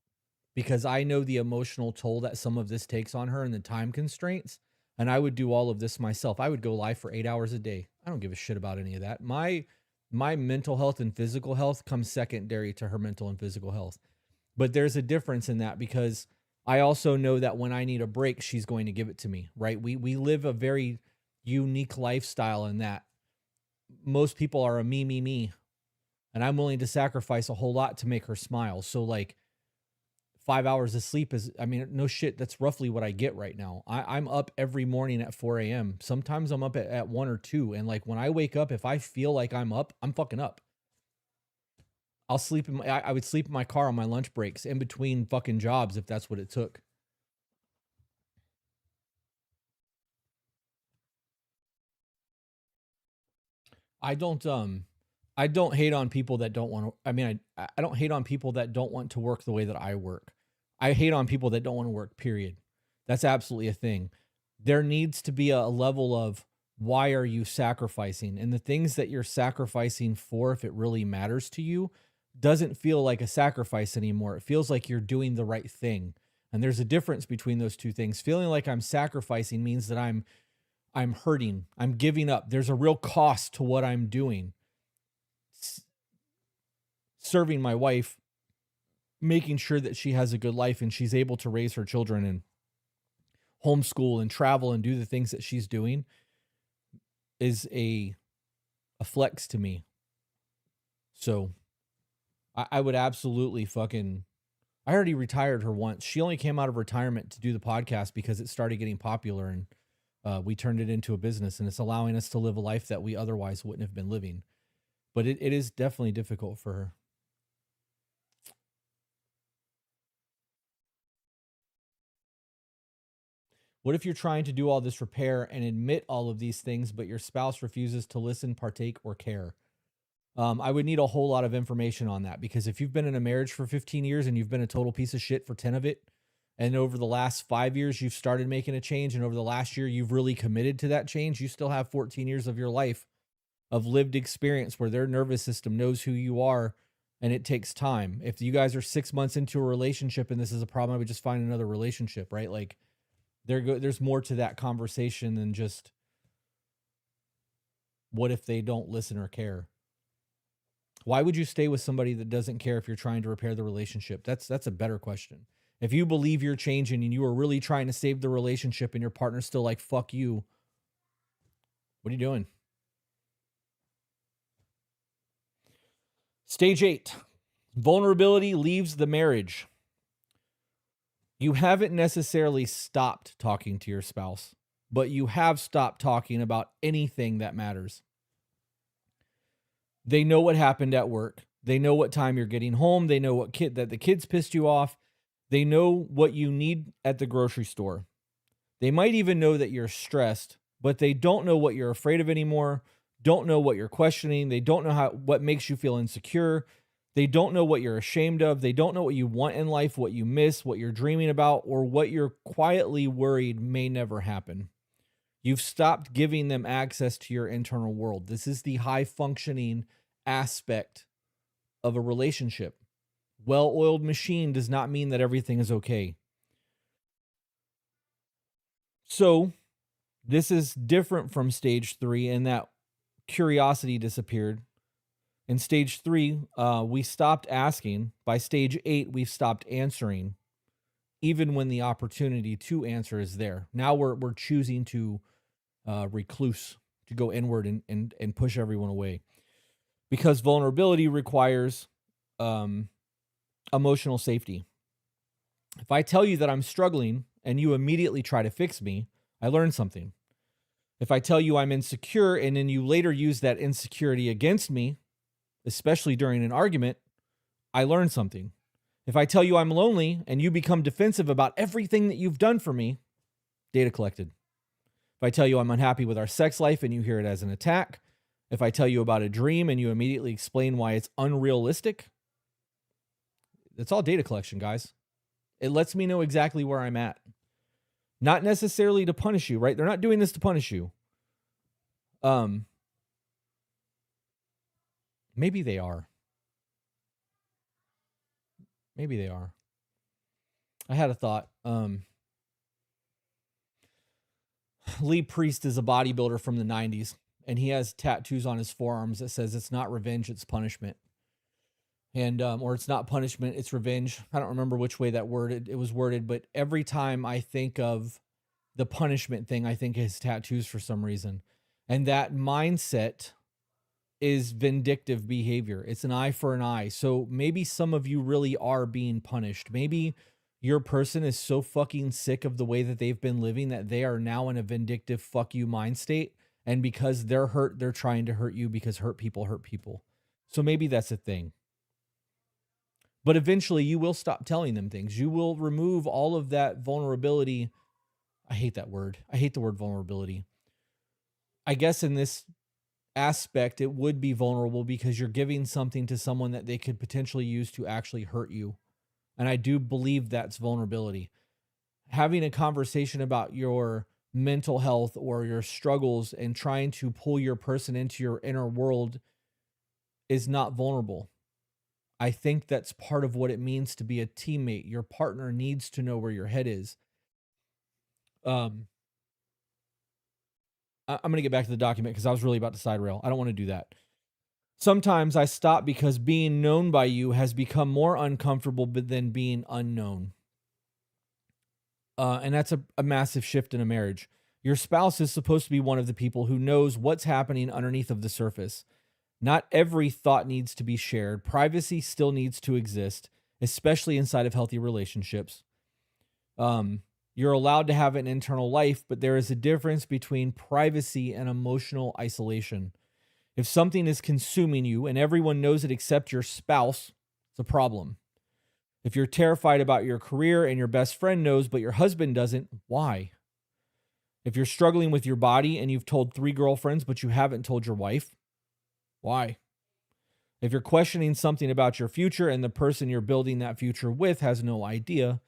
because I know the emotional toll that some of this takes on her and the time constraints. And I would do all of this myself. I would go live for 8 hours a day. I don't give a shit about any of that. My mental health and physical health comes secondary to her mental and physical health. But there's a difference in that, because I also know that when I need a break, she's going to give it to me, right? We live a very unique lifestyle in that most people are a me, and I'm willing to sacrifice a whole lot to make her smile. So like 5 hours of sleep is, I mean, no shit, that's roughly what I get right now. I'm up every morning at 4 a.m. Sometimes I'm up at 1 or 2. And like when I wake up, if I feel like I'm up, I'm fucking up. I'll sleep I would sleep in my car on my lunch breaks in between fucking jobs if that's what it took. I don't hate on people that don't want to, I mean, I don't hate on people that don't want to work the way that I work. I hate on people that don't want to work, period. That's absolutely a thing. There needs to be a level of, why are you sacrificing? And the things that you're sacrificing for, if it really matters to you, doesn't feel like a sacrifice anymore. It feels like you're doing the right thing. And there's a difference between those two things. Feeling like I'm sacrificing means that I'm hurting. I'm giving up. There's a real cost to what I'm doing. Serving my wife, making sure that she has a good life and she's able to raise her children and homeschool and travel and do the things that she's doing is a flex to me. So I would absolutely fucking, I already retired her once. She only came out of retirement to do the podcast because it started getting popular, and we turned it into a business, and it's allowing us to live a life that we otherwise wouldn't have been living. But it is definitely difficult for her. What if you're trying to do all this repair and admit all of these things, but your spouse refuses to listen, partake, or care? I would need a whole lot of information on that, because if you've been in a marriage for 15 years and you've been a total piece of shit for 10 of it, and over the last 5 years you've started making a change, and over the last year you've really committed to that change, you still have 14 years of your life of lived experience where their nervous system knows who you are, and it takes time. If you guys are 6 months into a relationship and this is a problem, I would just find another relationship, right? Like there's more to that conversation than just, what if they don't listen or care? Why would you stay with somebody that doesn't care if you're trying to repair the relationship? That's a better question. If you believe you're changing and you are really trying to save the relationship and your partner's still like, fuck you, what are you doing? Stage 8, vulnerability leaves the marriage. You haven't necessarily stopped talking to your spouse, but you have stopped talking about anything that matters. They know what happened at work. They know what time you're getting home. They know that the kids pissed you off. They know what you need at the grocery store. They might even know that you're stressed, but they don't know what you're afraid of anymore, don't know what you're questioning. They don't know what makes you feel insecure. They don't know what you're ashamed of. They don't know what you want in life, what you miss, what you're dreaming about, or what you're quietly worried may never happen. You've stopped giving them access to your internal world. This is the high functioning aspect of a relationship. Well-oiled machine does not mean that everything is okay. So this is different from stage 3 in that curiosity disappeared. In stage 3, we stopped asking. By stage 8, we've stopped answering, even when the opportunity to answer is there. Now we're choosing to recluse, to go inward and push everyone away. Because vulnerability requires emotional safety. If I tell you that I'm struggling and you immediately try to fix me, I learn something. If I tell you I'm insecure and then you later use that insecurity against me, especially during an argument, I learn something. If I tell you I'm lonely and you become defensive about everything that you've done for me, data collected. If I tell you I'm unhappy with our sex life and you hear it as an attack, if I tell you about a dream and you immediately explain why it's unrealistic, it's all data collection, guys. It lets me know exactly where I'm at. Not necessarily to punish you, right? They're not doing this to punish you. Maybe they are. Maybe they are. I had a thought. Lee Priest is a bodybuilder from the 90s, and he has tattoos on his forearms that says it's not revenge, it's punishment. And or it's not punishment, it's revenge. I don't remember which way that it was worded, but every time I think of the punishment thing, I think of his tattoos for some reason. And that mindset is vindictive behavior. It's an eye for an eye. So maybe some of you really are being punished. Maybe your person is so fucking sick of the way that they've been living that they are now in a vindictive fuck you mind state. And because they're hurt, they're trying to hurt you because hurt people hurt people. So maybe that's a thing. But eventually you will stop telling them things. You will remove all of that vulnerability. I hate that word. I hate the word vulnerability. I guess in this aspect, it would be vulnerable because you're giving something to someone that they could potentially use to actually hurt you. And I do believe that's vulnerability. Having a conversation about your mental health or your struggles and trying to pull your person into your inner world is not vulnerable. I think that's part of what it means to be a teammate. Your partner needs to know where your head is. I'm going to get back to the document because I was really about to side rail. I don't want to do that. Sometimes I stop because being known by you has become more uncomfortable than being unknown. And that's a massive shift in a marriage. Your spouse is supposed to be one of the people who knows what's happening underneath of the surface. Not every thought needs to be shared. Privacy still needs to exist, especially inside of healthy relationships. You're allowed to have an internal life, but there is a difference between privacy and emotional isolation. If something is consuming you and everyone knows it except your spouse, it's a problem. If you're terrified about your career and your best friend knows, but your husband doesn't, why? If you're struggling with your body and you've told 3 girlfriends, but you haven't told your wife, why? If you're questioning something about your future and the person you're building that future with has no idea,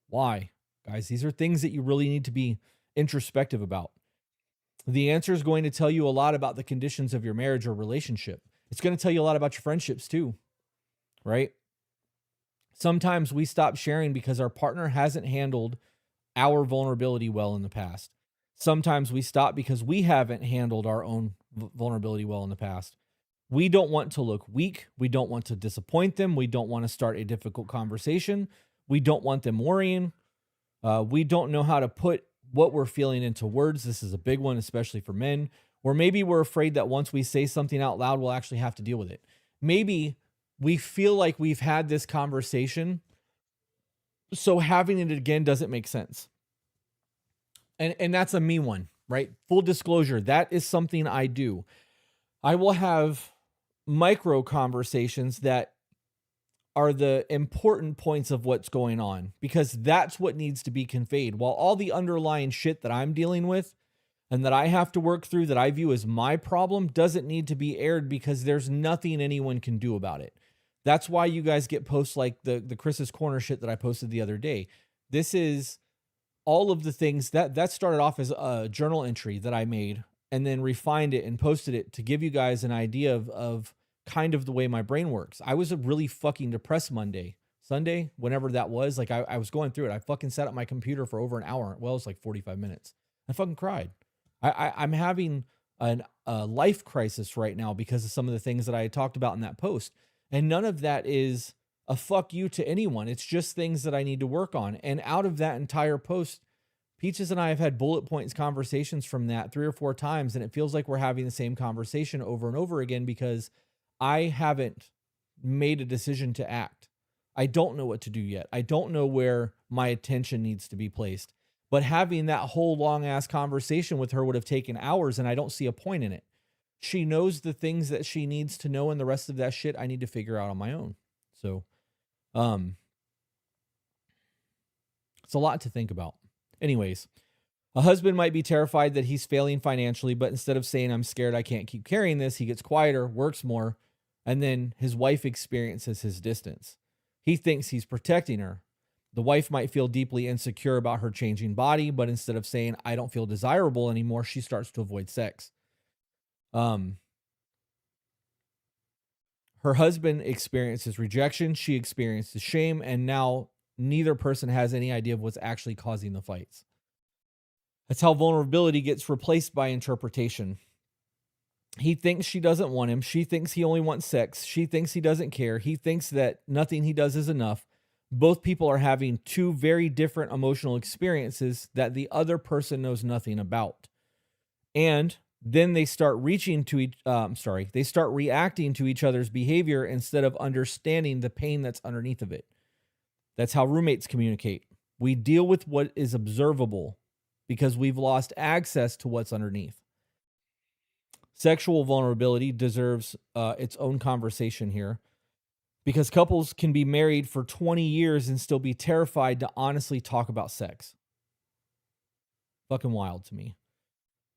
why? Guys, these are things that you really need to be introspective about. The answer is going to tell you a lot about the conditions of your marriage or relationship. It's going to tell you a lot about your friendships too, right? Sometimes we stop sharing because our partner hasn't handled our vulnerability well in the past. Sometimes we stop because we haven't handled our own vulnerability well in the past. We don't want to look weak. We don't want to disappoint them. We don't want to start a difficult conversation. We don't want them worrying. We don't know how to put what we're feeling into words. This is a big one, especially for men. Or maybe we're afraid that once we say something out loud, we'll actually have to deal with it. Maybe we feel like we've had this conversation, so having it again doesn't make sense. And that's a me one, right? Full disclosure, that is something I do. I will have micro conversations that are the important points of what's going on, because that's what needs to be conveyed. While all the underlying shit that I'm dealing with and that I have to work through that I view as my problem doesn't need to be aired, because there's nothing anyone can do about it. That's why you guys get posts like the Chris's Corner shit that I posted the other day. This is all of the things that started off as a journal entry that I made and then refined it and posted it to give you guys an idea of kind of the way my brain works. I was a really fucking depressed Sunday, whenever that was. Like I was going through it. I fucking sat at my computer for over an hour. Well, it was like 45 minutes. I fucking cried. I'm having a life crisis right now because of some of the things that I had talked about in that post. And none of that is a fuck you to anyone. It's just things that I need to work on. And out of that entire post, Peaches and I have had bullet points conversations from that 3 or 4 times. And it feels like we're having the same conversation over and over again because I haven't made a decision to act. I don't know what to do yet. I don't know where my attention needs to be placed. But having that whole long ass conversation with her would have taken hours, and I don't see a point in it. She knows the things that she needs to know, and the rest of that shit I need to figure out on my own. So, it's a lot to think about. Anyways, a husband might be terrified that he's failing financially, but instead of saying, I'm scared I can't keep carrying this, he gets quieter, works more, and then his wife experiences his distance. He thinks he's protecting her. The wife might feel deeply insecure about her changing body, but instead of saying, I don't feel desirable anymore, she starts to avoid sex. Her husband experiences rejection. She experiences shame. And now neither person has any idea of what's actually causing the fights. That's how vulnerability gets replaced by interpretation. He thinks she doesn't want him. She thinks he only wants sex. She thinks he doesn't care. He thinks that nothing he does is enough. Both people are having 2 very different emotional experiences that the other person knows nothing about. And then they start reacting to they start reacting to each other's behavior instead of understanding the pain that's underneath of it. That's how roommates communicate. We deal with what is observable because we've lost access to what's underneath. Sexual vulnerability deserves its own conversation here, because couples can be married for 20 years and still be terrified to honestly talk about sex. Fucking wild to me.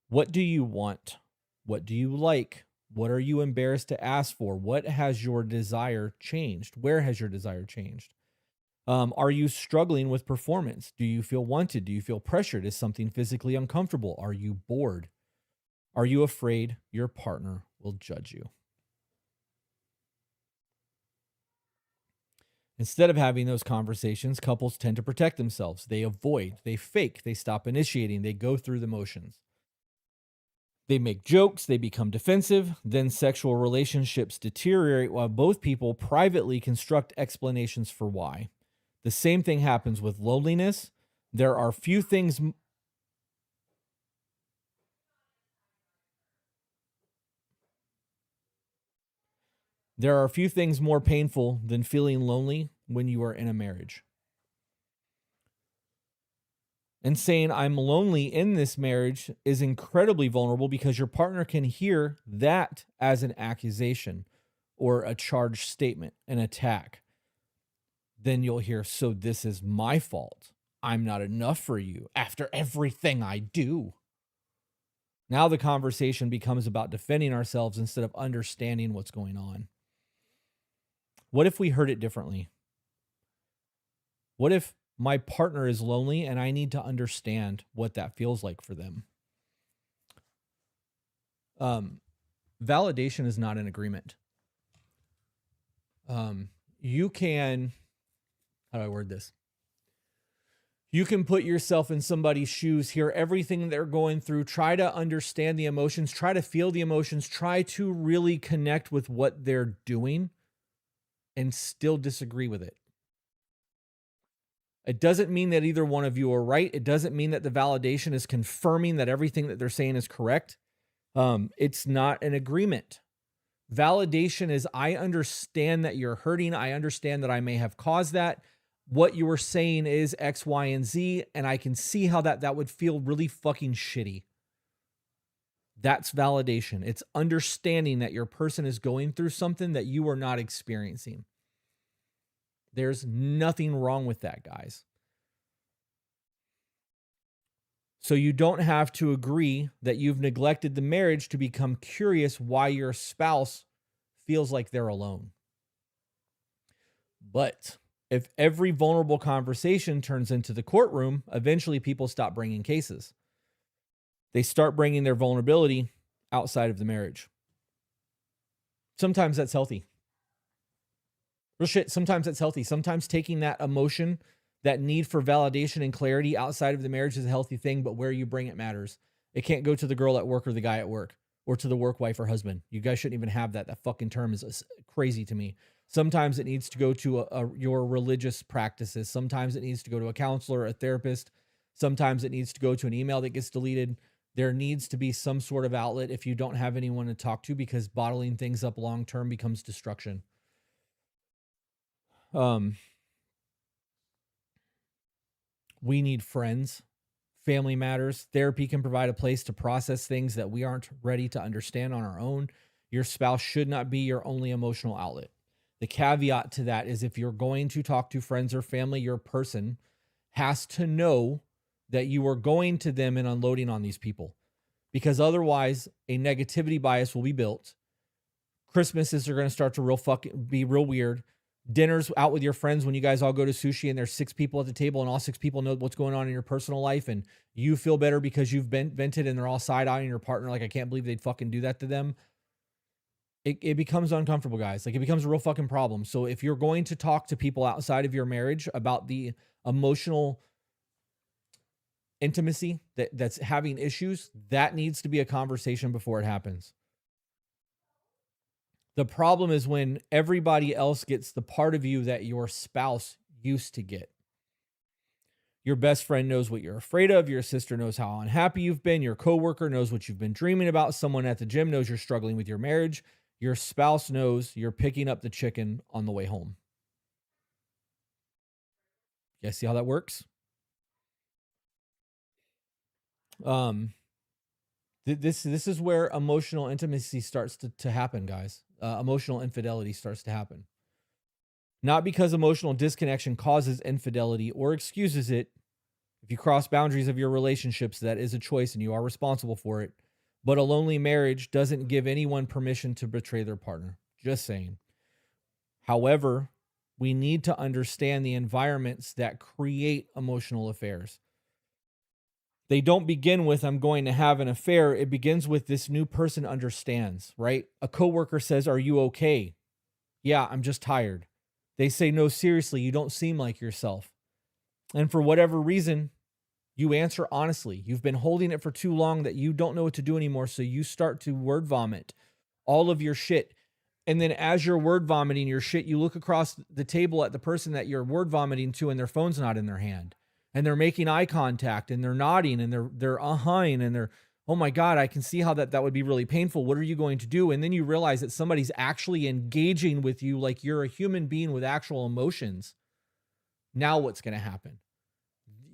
What do you want? What do you like? What are you embarrassed to ask for? What has your desire changed? Where has your desire changed? Are you struggling with performance? Do you feel wanted? Do you feel pressured? Is something physically uncomfortable? Are you bored? Are you afraid your partner will judge you? Instead of having those conversations, couples tend to protect themselves. They avoid, they fake, they stop initiating, they go through the motions. They make jokes, they become defensive, then sexual relationships deteriorate while both people privately construct explanations for why. The same thing happens with loneliness. There are few things more painful than feeling lonely when you are in a marriage. And saying I'm lonely in this marriage is incredibly vulnerable because your partner can hear that as an accusation or a charged statement, an attack. Then you'll hear, so this is my fault. I'm not enough for you after everything I do. Now the conversation becomes about defending ourselves instead of understanding what's going on. What if we heard it differently? What if my partner is lonely and I need to understand what that feels like for them? Validation is not an agreement. You can, how do I word this? You can put yourself in somebody's shoes, hear everything they're going through, try to understand the emotions, try to feel the emotions, try to really connect with what they're doing, and still disagree with it. It doesn't mean that either one of you are right. It doesn't mean that the validation is confirming that everything that they're saying is correct. It's not an agreement. Validation is, I understand that you're hurting. I understand that I may have caused that. What you were saying is X, Y, and Z, and I can see how that would feel really fucking shitty. That's validation. It's understanding that your person is going through something that you are not experiencing. There's nothing wrong with that, guys. So you don't have to agree that you've neglected the marriage to become curious why your spouse feels like they're alone. But if every vulnerable conversation turns into the courtroom, eventually people stop bringing cases. They start bringing their vulnerability outside of the marriage. Sometimes that's healthy. Real shit, sometimes that's healthy. Sometimes taking that emotion, that need for validation and clarity outside of the marriage is a healthy thing, but where you bring it matters. It can't go to the girl at work or the guy at work or to the work wife or husband. You guys shouldn't even have that. That fucking term is crazy to me. Sometimes it needs to go to your religious practices. Sometimes it needs to go to a counselor, a therapist. Sometimes it needs to go to an email that gets deleted. There needs to be some sort of outlet if you don't have anyone to talk to, because bottling things up long-term becomes destruction. We need friends. Family matters. Therapy can provide a place to process things that we aren't ready to understand on our own. Your spouse should not be your only emotional outlet. The caveat to that is, if you're going to talk to friends or family, your person has to know that you are going to them and unloading on these people, because otherwise a negativity bias will be built. Christmases are going to start to be real weird. Dinners out with your friends, when you guys all go to sushi and there's 6 people at the table and all 6 people know what's going on in your personal life, and you feel better because you've been vented and they're all side-eyeing your partner like, I can't believe they'd fucking do that to them. It becomes uncomfortable, guys. Like, it becomes a real fucking problem. So if you're going to talk to people outside of your marriage about the emotional intimacy that's having issues, that needs to be a conversation before it happens. The problem is when everybody else gets the part of you that your spouse used to get. Your best friend knows what you're afraid of. Your sister knows how unhappy you've been. Your coworker knows what you've been dreaming about. Someone at the gym knows you're struggling with your marriage. Your spouse knows you're picking up the chicken on the way home. You guys see how that works? This is where emotional intimacy starts to happen, guys. Emotional infidelity starts to happen. Not because emotional disconnection causes infidelity or excuses it. If you cross boundaries of your relationships, that is a choice and you are responsible for it. But a lonely marriage doesn't give anyone permission to betray their partner. Just saying. However, we need to understand the environments that create emotional affairs. They don't begin with, I'm going to have an affair. It begins with, this new person understands, right? A coworker says, are you okay? Yeah, I'm just tired. They say, no, seriously, you don't seem like yourself. And for whatever reason, you answer honestly. You've been holding it for too long that you don't know what to do anymore. So you start to word vomit all of your shit. And then as you're word vomiting your shit, you look across the table at the person that you're word vomiting to, and their phone's not in their hand. And they're making eye contact and they're nodding and they're uh-huh-ing and they're, oh my God, I can see how that would be really painful. What are you going to do? And then you realize that somebody's actually engaging with you like you're a human being with actual emotions. Now what's going to happen?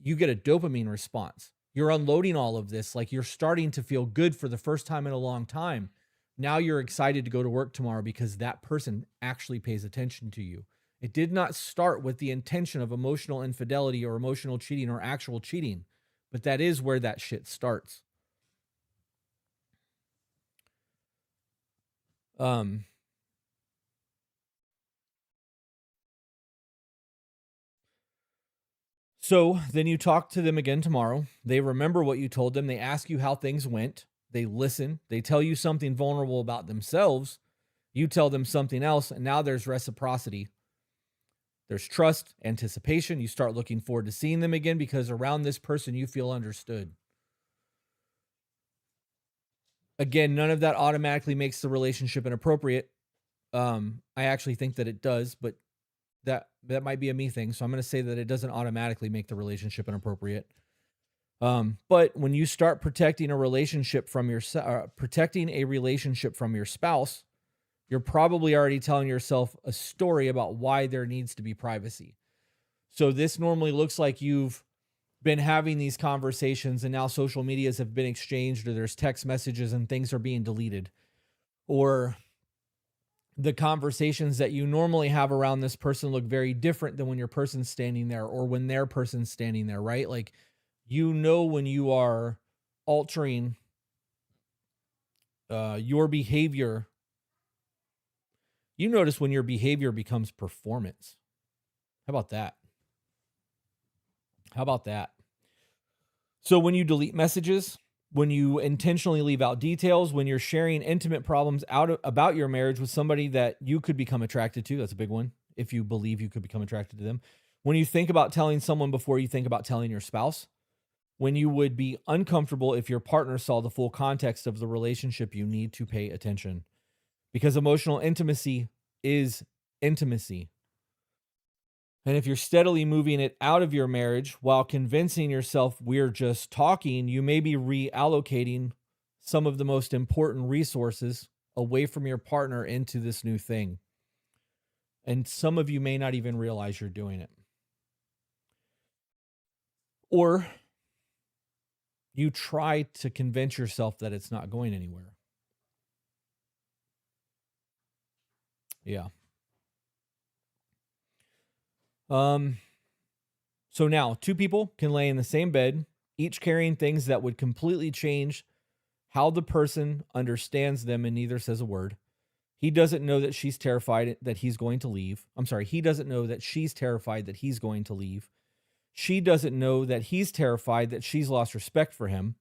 You get a dopamine response. You're unloading all of this. Like, you're starting to feel good for the first time in a long time. Now you're excited to go to work tomorrow because that person actually pays attention to you. It did not start with the intention of emotional infidelity or emotional cheating or actual cheating, but that is where that shit starts. So then you talk to them again tomorrow. They remember what you told them. They ask you how things went. They listen. They tell you something vulnerable about themselves. You tell them something else, and now there's reciprocity. There's trust, anticipation. You start looking forward to seeing them again because around this person you feel understood. Again, none of that automatically makes the relationship inappropriate. I actually think that it does, but that might be a me thing. So I'm going to say that it doesn't automatically make the relationship inappropriate. But when you start protecting a relationship from your spouse, you're probably already telling yourself a story about why there needs to be privacy. So this normally looks like you've been having these conversations and now social medias have been exchanged, or there's text messages and things are being deleted, or the conversations that you normally have around this person look very different than when your person's standing there or when their person's standing there, right? Like, when you are altering your behavior, you notice when your behavior becomes performance. How about that? So when you delete messages, when you intentionally leave out details, when you're sharing intimate problems about your marriage with somebody that you could become attracted to, that's a big one, if you believe you could become attracted to them. When you think about telling someone before you think about telling your spouse, when you would be uncomfortable if your partner saw the full context of the relationship, you need to pay attention, because emotional intimacy is intimacy. And if you're steadily moving it out of your marriage while convincing yourself we're just talking, you may be reallocating some of the most important resources away from your partner into this new thing. And some of you may not even realize you're doing it. Or you try to convince yourself that it's not going anywhere. Yeah. So now 2 people can lay in the same bed, each carrying things that would completely change how the person understands them, and neither says a word. He doesn't know that she's terrified that he's going to leave. He doesn't know that she's terrified that he's going to leave. She doesn't know that he's terrified that she's lost respect for him.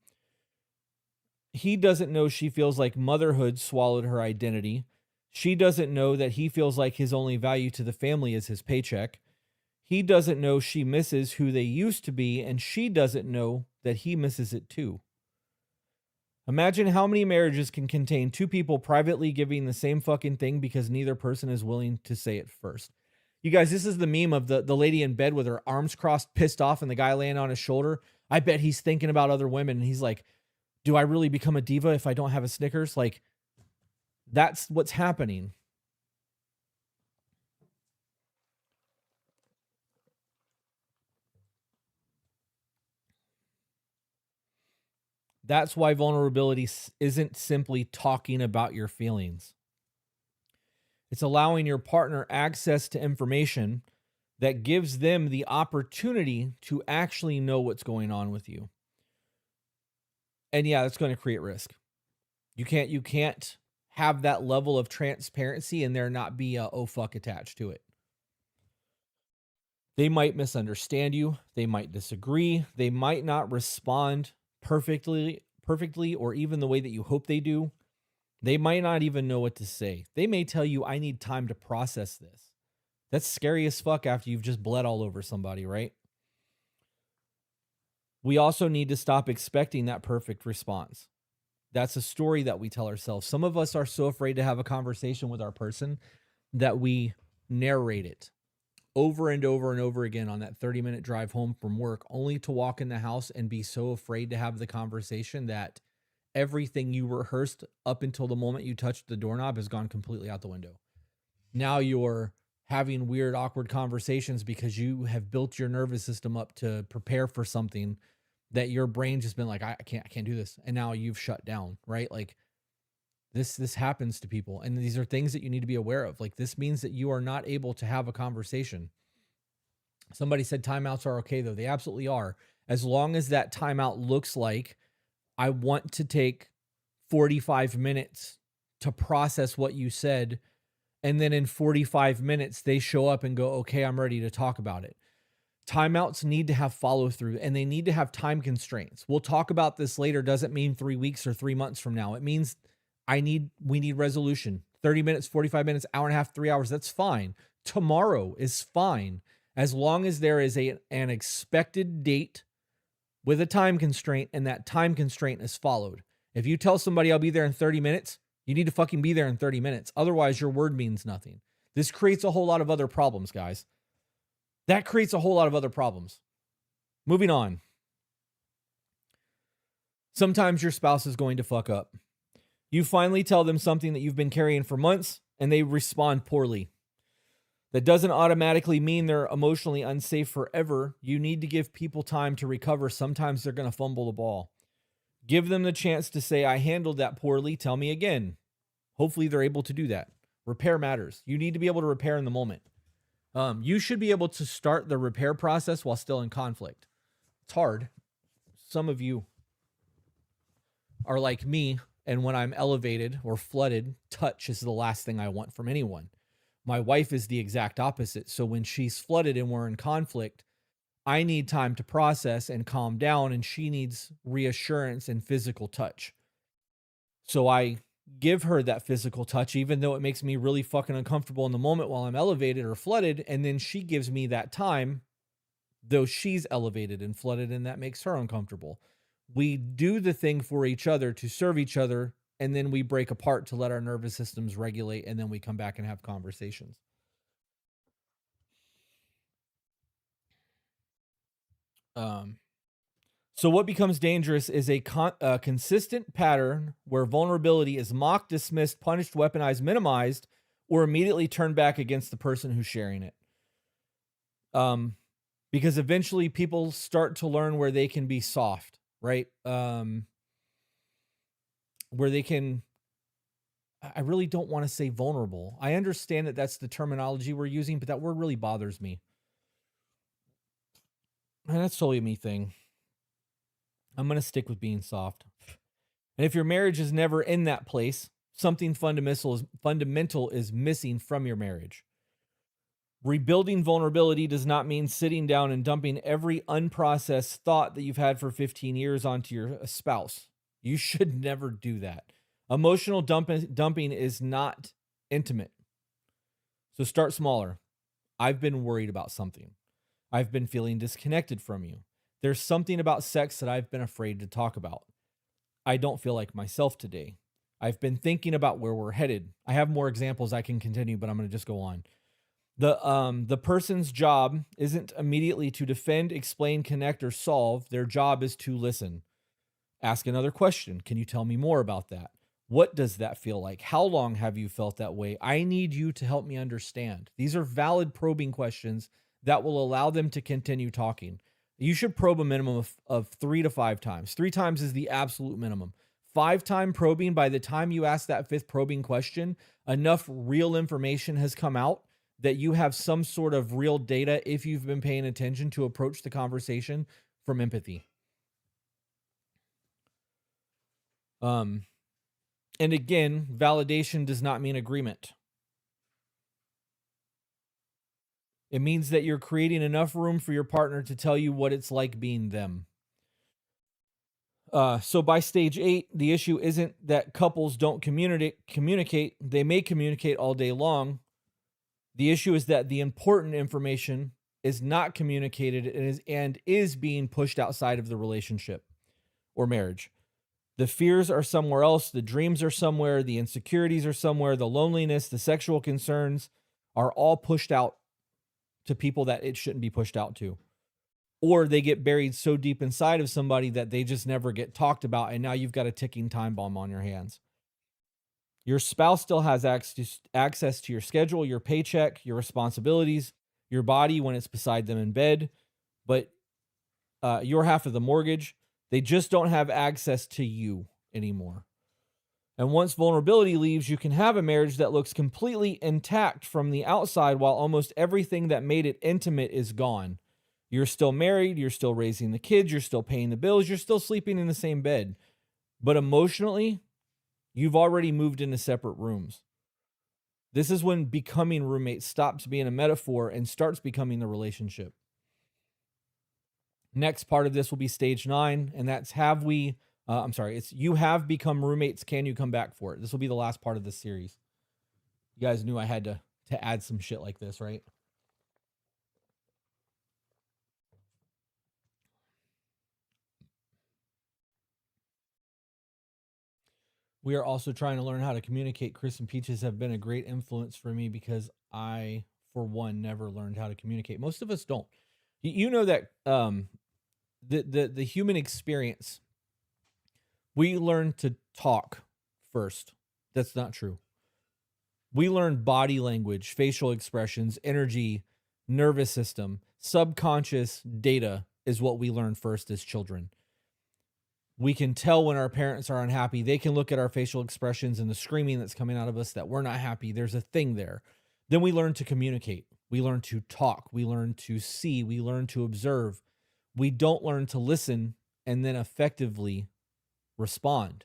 He doesn't know she feels like motherhood swallowed her identity. She doesn't know that he feels like his only value to the family is his paycheck. He doesn't know she misses who they used to be, and she doesn't know that he misses it too. Imagine how many marriages can contain 2 people privately giving the same fucking thing because neither person is willing to say it first. You guys, this is the meme of the lady in bed with her arms crossed, pissed off, and the guy laying on his shoulder. I bet he's thinking about other women, and he's like, do I really become a diva if I don't have a Snickers? Like, that's what's happening. That's why vulnerability isn't simply talking about your feelings. It's allowing your partner access to information that gives them the opportunity to actually know what's going on with you. And yeah, that's going to create risk. You can't have that level of transparency and there not be a oh fuck attached to it. They might misunderstand you. They might disagree. They might not respond perfectly, or even the way that you hope they do. They might not even know what to say. They may tell you, I need time to process this. That's scary as fuck after you've just bled all over somebody, right? We also need to stop expecting that perfect response. That's a story that we tell ourselves. Some of us are so afraid to have a conversation with our person that we narrate it over and over and over again on that 30-minute drive home from work, only to walk in the house and be so afraid to have the conversation that everything you rehearsed up until the moment you touched the doorknob has gone completely out the window. Now you're having weird, awkward conversations because you have built your nervous system up to prepare for something that your brain just been like, I can't do this. And now you've shut down, right? Like this happens to people. And these are things that you need to be aware of. Like, this means that you are not able to have a conversation. Somebody said timeouts are okay, though. They absolutely are. As long as that timeout looks like, I want to take 45 minutes to process what you said. And then in 45 minutes, they show up and go, okay, I'm ready to talk about it. Timeouts need to have follow through, and they need to have time constraints. We'll talk about this later. Doesn't mean 3 weeks or 3 months from now. It means we need resolution 30 minutes, 45 minutes, hour and a half, 3 hours. That's fine. Tomorrow is fine. As long as there is an expected date with a time constraint and that time constraint is followed. If you tell somebody I'll be there in 30 minutes, you need to fucking be there in 30 minutes. Otherwise, your word means nothing. This creates a whole lot of other problems, guys. That creates a whole lot of other problems. Moving on. Sometimes your spouse is going to fuck up. You finally tell them something that you've been carrying for months, and they respond poorly. That doesn't automatically mean they're emotionally unsafe forever. You need to give people time to recover. Sometimes they're going to fumble the ball. Give them the chance to say, I handled that poorly. Tell me again. Hopefully they're able to do that. Repair matters. You need to be able to repair in the moment. You should be able to start the repair process while still in conflict. It's hard. Some of you are like me, and when I'm elevated or flooded, touch is the last thing I want from anyone. My wife is the exact opposite. So when she's flooded and we're in conflict, I need time to process and calm down, and she needs reassurance and physical touch. So I give her that physical touch, even though it makes me really fucking uncomfortable in the moment while I'm elevated or flooded. And then she gives me that time, though she's elevated and flooded, and that makes her uncomfortable. We do the thing for each other to serve each other, and then we break apart to let our nervous systems regulate, and then we come back and have conversations. So what becomes dangerous is a consistent pattern where vulnerability is mocked, dismissed, punished, weaponized, minimized, or immediately turned back against the person who's sharing it. Because eventually people start to learn where they can be soft, right? Where they can, I really don't want to say vulnerable. I understand that that's the terminology we're using, but that word really bothers me. And that's totally a me thing. I'm going to stick with being soft. And if your marriage is never in that place, something fundamental is missing from your marriage. Rebuilding vulnerability does not mean sitting down and dumping every unprocessed thought that you've had for 15 years onto your spouse. You should never do that. Emotional dumping is not intimate. So start smaller. I've been worried about something. I've been feeling disconnected from you. There's something about sex that I've been afraid to talk about. I don't feel like myself today. I've been thinking about where we're headed. I have more examples I can continue, but I'm going to just go on. The person's job isn't immediately to defend, explain, connect, or solve. Their job is to listen. Ask another question. Can you tell me more about that? What does that feel like? How long have you felt that way? I need you to help me understand. These are valid probing questions that will allow them to continue talking. You should probe a minimum of 3 to 5 times. 3 times is the absolute minimum. 5-time probing, by the time you ask that 5th probing question, enough real information has come out that you have some sort of real data, if you've been paying attention, to approach the conversation from empathy. And again, validation does not mean agreement. It means that you're creating enough room for your partner to tell you what it's like being them. So by stage 8, the issue isn't that couples don't communicate. They may communicate all day long. The issue is that the important information is not communicated and is being pushed outside of the relationship or marriage. The fears are somewhere else. The dreams are somewhere. The insecurities are somewhere. The loneliness, the sexual concerns are all pushed out to people that it shouldn't be pushed out to. Or they get buried so deep inside of somebody that they just never get talked about, and now you've got a ticking time bomb on your hands. Your spouse still has access to your schedule, your paycheck, your responsibilities, your body when it's beside them in bed, but your half of the mortgage, they just don't have access to you anymore. And once vulnerability leaves, you can have a marriage that looks completely intact from the outside while almost everything that made it intimate is gone. You're still married, you're still raising the kids, you're still paying the bills, you're still sleeping in the same bed. But emotionally, you've already moved into separate rooms. This is when becoming roommates stops being a metaphor and starts becoming the relationship. Next part of this will be stage 9, and that's you have become roommates. Can you come back for it? This will be the last part of this series. You guys knew I had to add some shit like this, right? We are also trying to learn how to communicate. Chris and Peaches have been a great influence for me because I, for one, never learned how to communicate. Most of us don't. You know that the human experience, we learn to talk first. That's not true. We learn body language, facial expressions, energy, nervous system, subconscious data is what we learn first as children. We can tell when our parents are unhappy. They can look at our facial expressions and the screaming that's coming out of us that we're not happy. There's a thing there. Then we learn to communicate. We learn to talk. We learn to see. We learn to observe. We don't learn to listen and then effectively respond.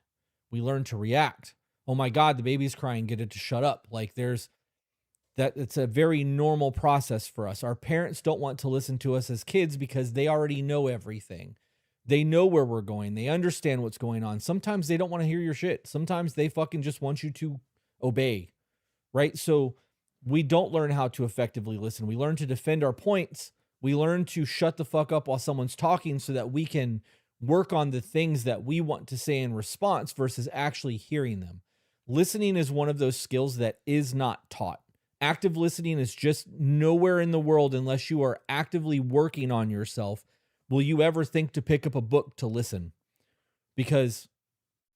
We learn to react. Oh my God, the baby's crying. Get it to shut up. Like there's that. It's a very normal process for us. Our parents don't want to listen to us as kids because they already know everything. They know where we're going. They understand what's going on. Sometimes they don't want to hear your shit. Sometimes they fucking just want you to obey, right? So we don't learn how to effectively listen. We learn to defend our points. We learn to shut the fuck up while someone's talking so that we can work on the things that we want to say in response versus actually hearing them. Listening is one of those skills that is not taught. Active listening is just nowhere in the world unless you are actively working on yourself. Will you ever think to pick up a book to listen? Because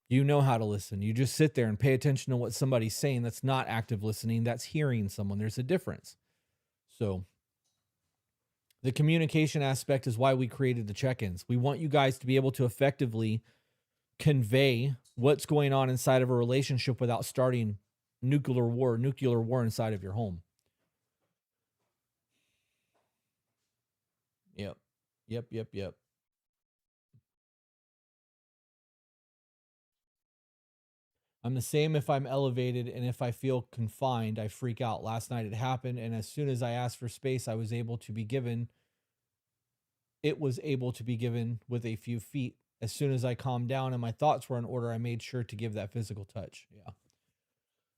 you know how to listen. You just sit there and pay attention to what somebody's saying. That's not active listening. That's hearing someone. There's a difference. So the communication aspect is why we created the check-ins. We want you guys to be able to effectively convey what's going on inside of a relationship without starting nuclear war inside of your home. Yep. I'm the same if I'm elevated, and if I feel confined, I freak out. Last night it happened, and as soon as I asked for space, it was able to be given with a few feet. As soon as I calmed down and my thoughts were in order, I made sure to give that physical touch. Yeah.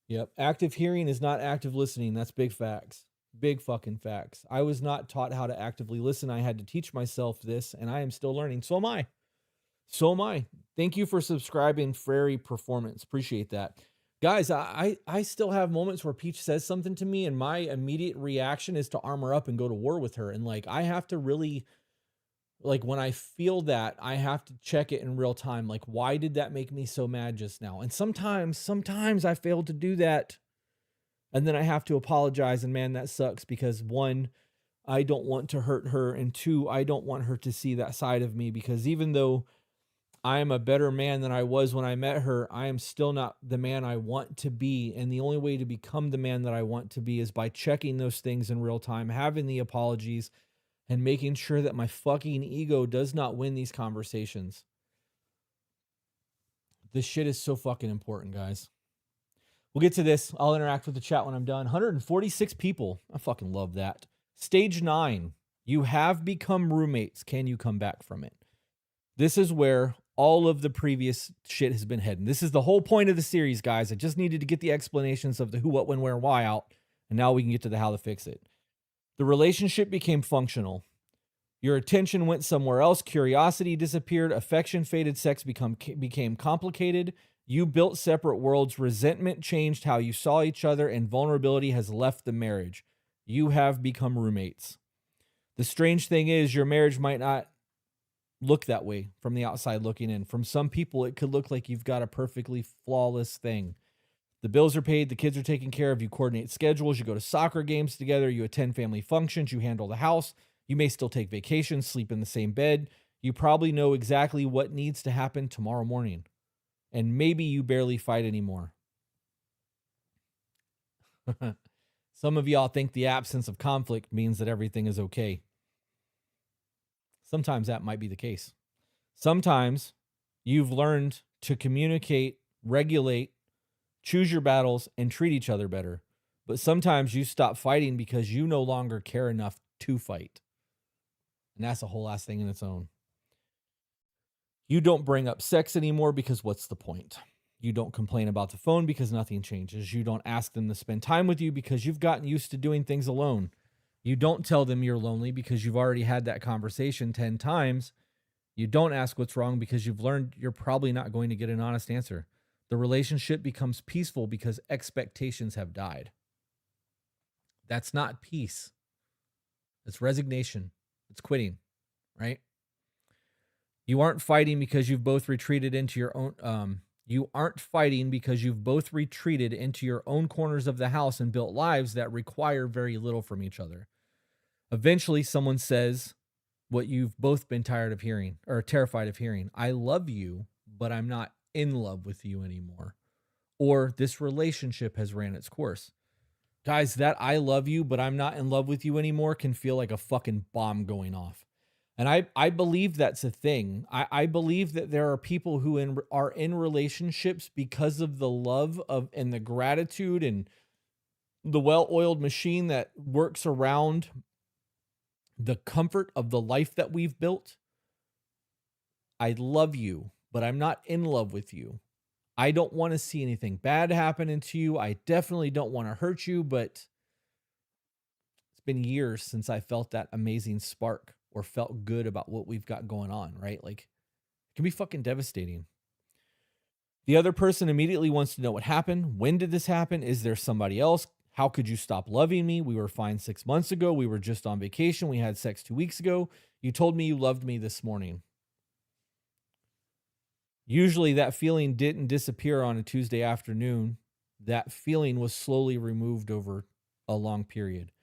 Yep. Active hearing is not active listening. That's big facts. Big fucking facts. I was not taught how to actively listen. I had to teach myself this, and I am still learning. So am I. Thank you for subscribing, Frary Performance. Appreciate that. Guys, I still have moments where Peach says something to me and my immediate reaction is to armor up and go to war with her. And like, I have to really, like, when I feel that, I have to check it in real time. Like, why did that make me so mad just now? And sometimes I fail to do that. And then I have to apologize. And man, that sucks because one, I don't want to hurt her. And two, I don't want her to see that side of me because even though I am a better man than I was when I met her, I am still not the man I want to be. And the only way to become the man that I want to be is by checking those things in real time, having the apologies, and making sure that my fucking ego does not win these conversations. This shit is so fucking important, guys. We'll get to this. I'll interact with the chat when I'm done. 146 people. I fucking love that. Stage 9. You have become roommates. Can you come back from it? This is where all of the previous shit has been hidden. This is the whole point of the series, guys. I just needed to get the explanations of the who, what, when, where, why out. And now we can get to the how to fix it. The relationship became functional. Your attention went somewhere else. Curiosity disappeared. Affection faded. Sex became complicated. You built separate worlds. Resentment changed how you saw each other, and vulnerability has left the marriage. You have become roommates. The strange thing is, your marriage might not look that way from the outside looking in. From some people, it could look like you've got a perfectly flawless thing. The bills are paid, the kids are taken care of, you coordinate schedules, you go to soccer games together, you attend family functions, you handle the house, you may still take vacations, sleep in the same bed. You probably know exactly what needs to happen tomorrow morning. And maybe you barely fight anymore. Some of y'all think the absence of conflict means that everything is okay. Sometimes that might be the case. Sometimes you've learned to communicate, regulate, choose your battles, and treat each other better. But sometimes you stop fighting because you no longer care enough to fight. And that's a whole ass thing in its own. You don't bring up sex anymore because what's the point? You don't complain about the phone because nothing changes. You don't ask them to spend time with you because you've gotten used to doing things alone. You don't tell them you're lonely because you've already had that conversation 10 times. You don't ask what's wrong because you've learned you're probably not going to get an honest answer. The relationship becomes peaceful because expectations have died. That's not peace. It's resignation. It's quitting, right? You aren't fighting because you've both retreated into your own you aren't fighting because you've both retreated into your own corners of the house and built lives that require very little from each other. Eventually someone says what you've both been tired of hearing or terrified of hearing. I love you, but I'm not in love with you anymore. Or this relationship has ran its course. Guys, that I love you, but I'm not in love with you anymore can feel like a fucking bomb going off. And I believe that's a thing. I believe that there are people who are in relationships because of the love of and the gratitude and the well-oiled machine that works around the comfort of the life that we've built. I love you, but I'm not in love with you. I don't want to see anything bad happening to you. I definitely don't want to hurt you, but it's been years since I felt that amazing spark or felt good about what we've got going on, right? Like, it can be fucking devastating. The other person immediately wants to know what happened. When did this happen? Is there somebody else? How could you stop loving me? We were fine 6 months ago. We were just on vacation. We had sex 2 weeks ago. You told me you loved me this morning. Usually that feeling didn't disappear on a Tuesday afternoon. That feeling was slowly removed over a long period.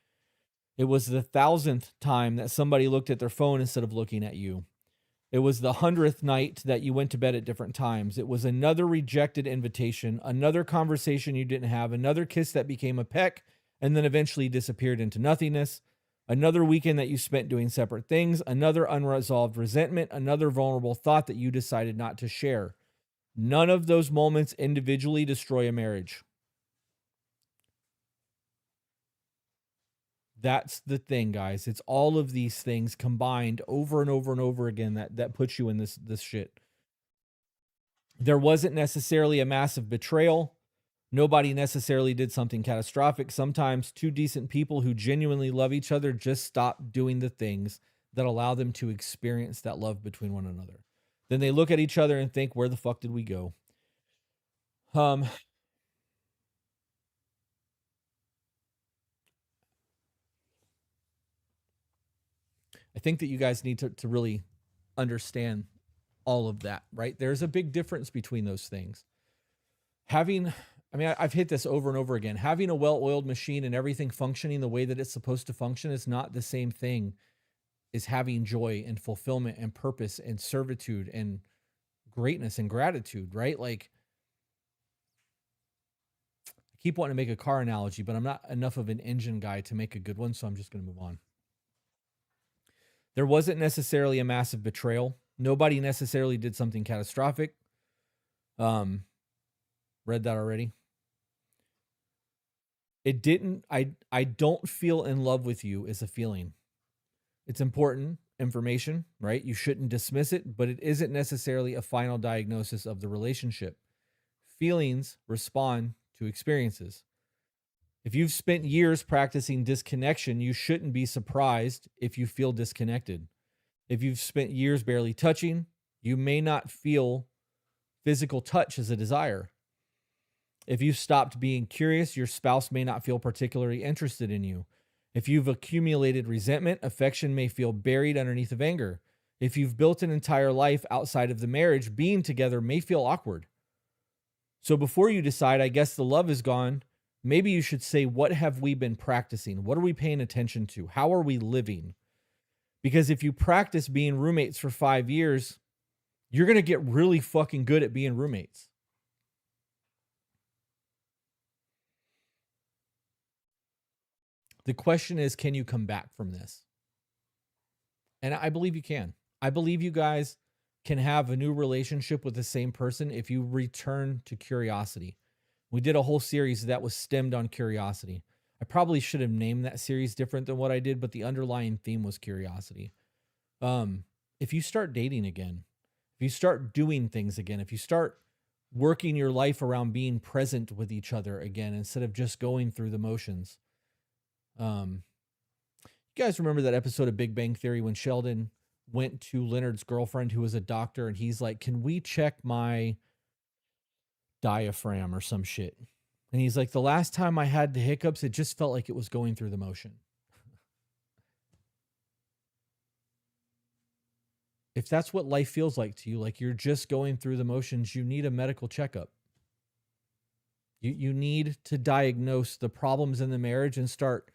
It was the 1,000th time that somebody looked at their phone instead of looking at you. It was the 100th night that you went to bed at different times. It was another rejected invitation, another conversation you didn't have, another kiss that became a peck and then eventually disappeared into nothingness, another weekend that you spent doing separate things, another unresolved resentment, another vulnerable thought that you decided not to share. None of those moments individually destroy a marriage. That's the thing, guys. It's all of these things combined over and over and over again that puts you in this shit. There wasn't necessarily a massive betrayal. Nobody necessarily did something catastrophic. Sometimes two decent people who genuinely love each other just stop doing the things that allow them to experience that love between one another. Then they look at each other and think, where the fuck did we go? I think that you guys need to really understand all of that, right? There's a big difference between those things. I've hit this over and over again. Having a well-oiled machine and everything functioning the way that it's supposed to function is not the same thing as having joy and fulfillment and purpose and servitude and greatness and gratitude, right? Like, I keep wanting to make a car analogy, but I'm not enough of an engine guy to make a good one, so I'm just going to move on. There wasn't necessarily a massive betrayal. Nobody necessarily did something catastrophic. Read that already. It didn't, I don't feel in love with you is a feeling. It's important information, right? You shouldn't dismiss it, but it isn't necessarily a final diagnosis of the relationship. Feelings respond to experiences. If you've spent years practicing disconnection, you shouldn't be surprised if you feel disconnected. If you've spent years barely touching, you may not feel physical touch as a desire. If you've stopped being curious, your spouse may not feel particularly interested in you. If you've accumulated resentment, affection may feel buried underneath of anger. If you've built an entire life outside of the marriage, being together may feel awkward. So before you decide, I guess the love is gone, maybe you should say, what have we been practicing? What are we paying attention to? How are we living? Because if you practice being roommates for 5 years, you're going to get really fucking good at being roommates. The question is, can you come back from this? And I believe you can. I believe you guys can have a new relationship with the same person if you return to curiosity. We did a whole series that was stemmed on curiosity. I probably should have named that series different than what I did, but the underlying theme was curiosity. If you start dating again, if you start doing things again, if you start working your life around being present with each other again instead of just going through the motions. You guys remember that episode of Big Bang Theory when Sheldon went to Leonard's girlfriend who was a doctor and he's like, "Can we check my diaphragm or some shit?" And he's like, "The last time I had the hiccups, it just felt like it was going through the motion." If that's what life feels like to you, like you're just going through the motions, you need a medical checkup. You need to diagnose the problems in the marriage and start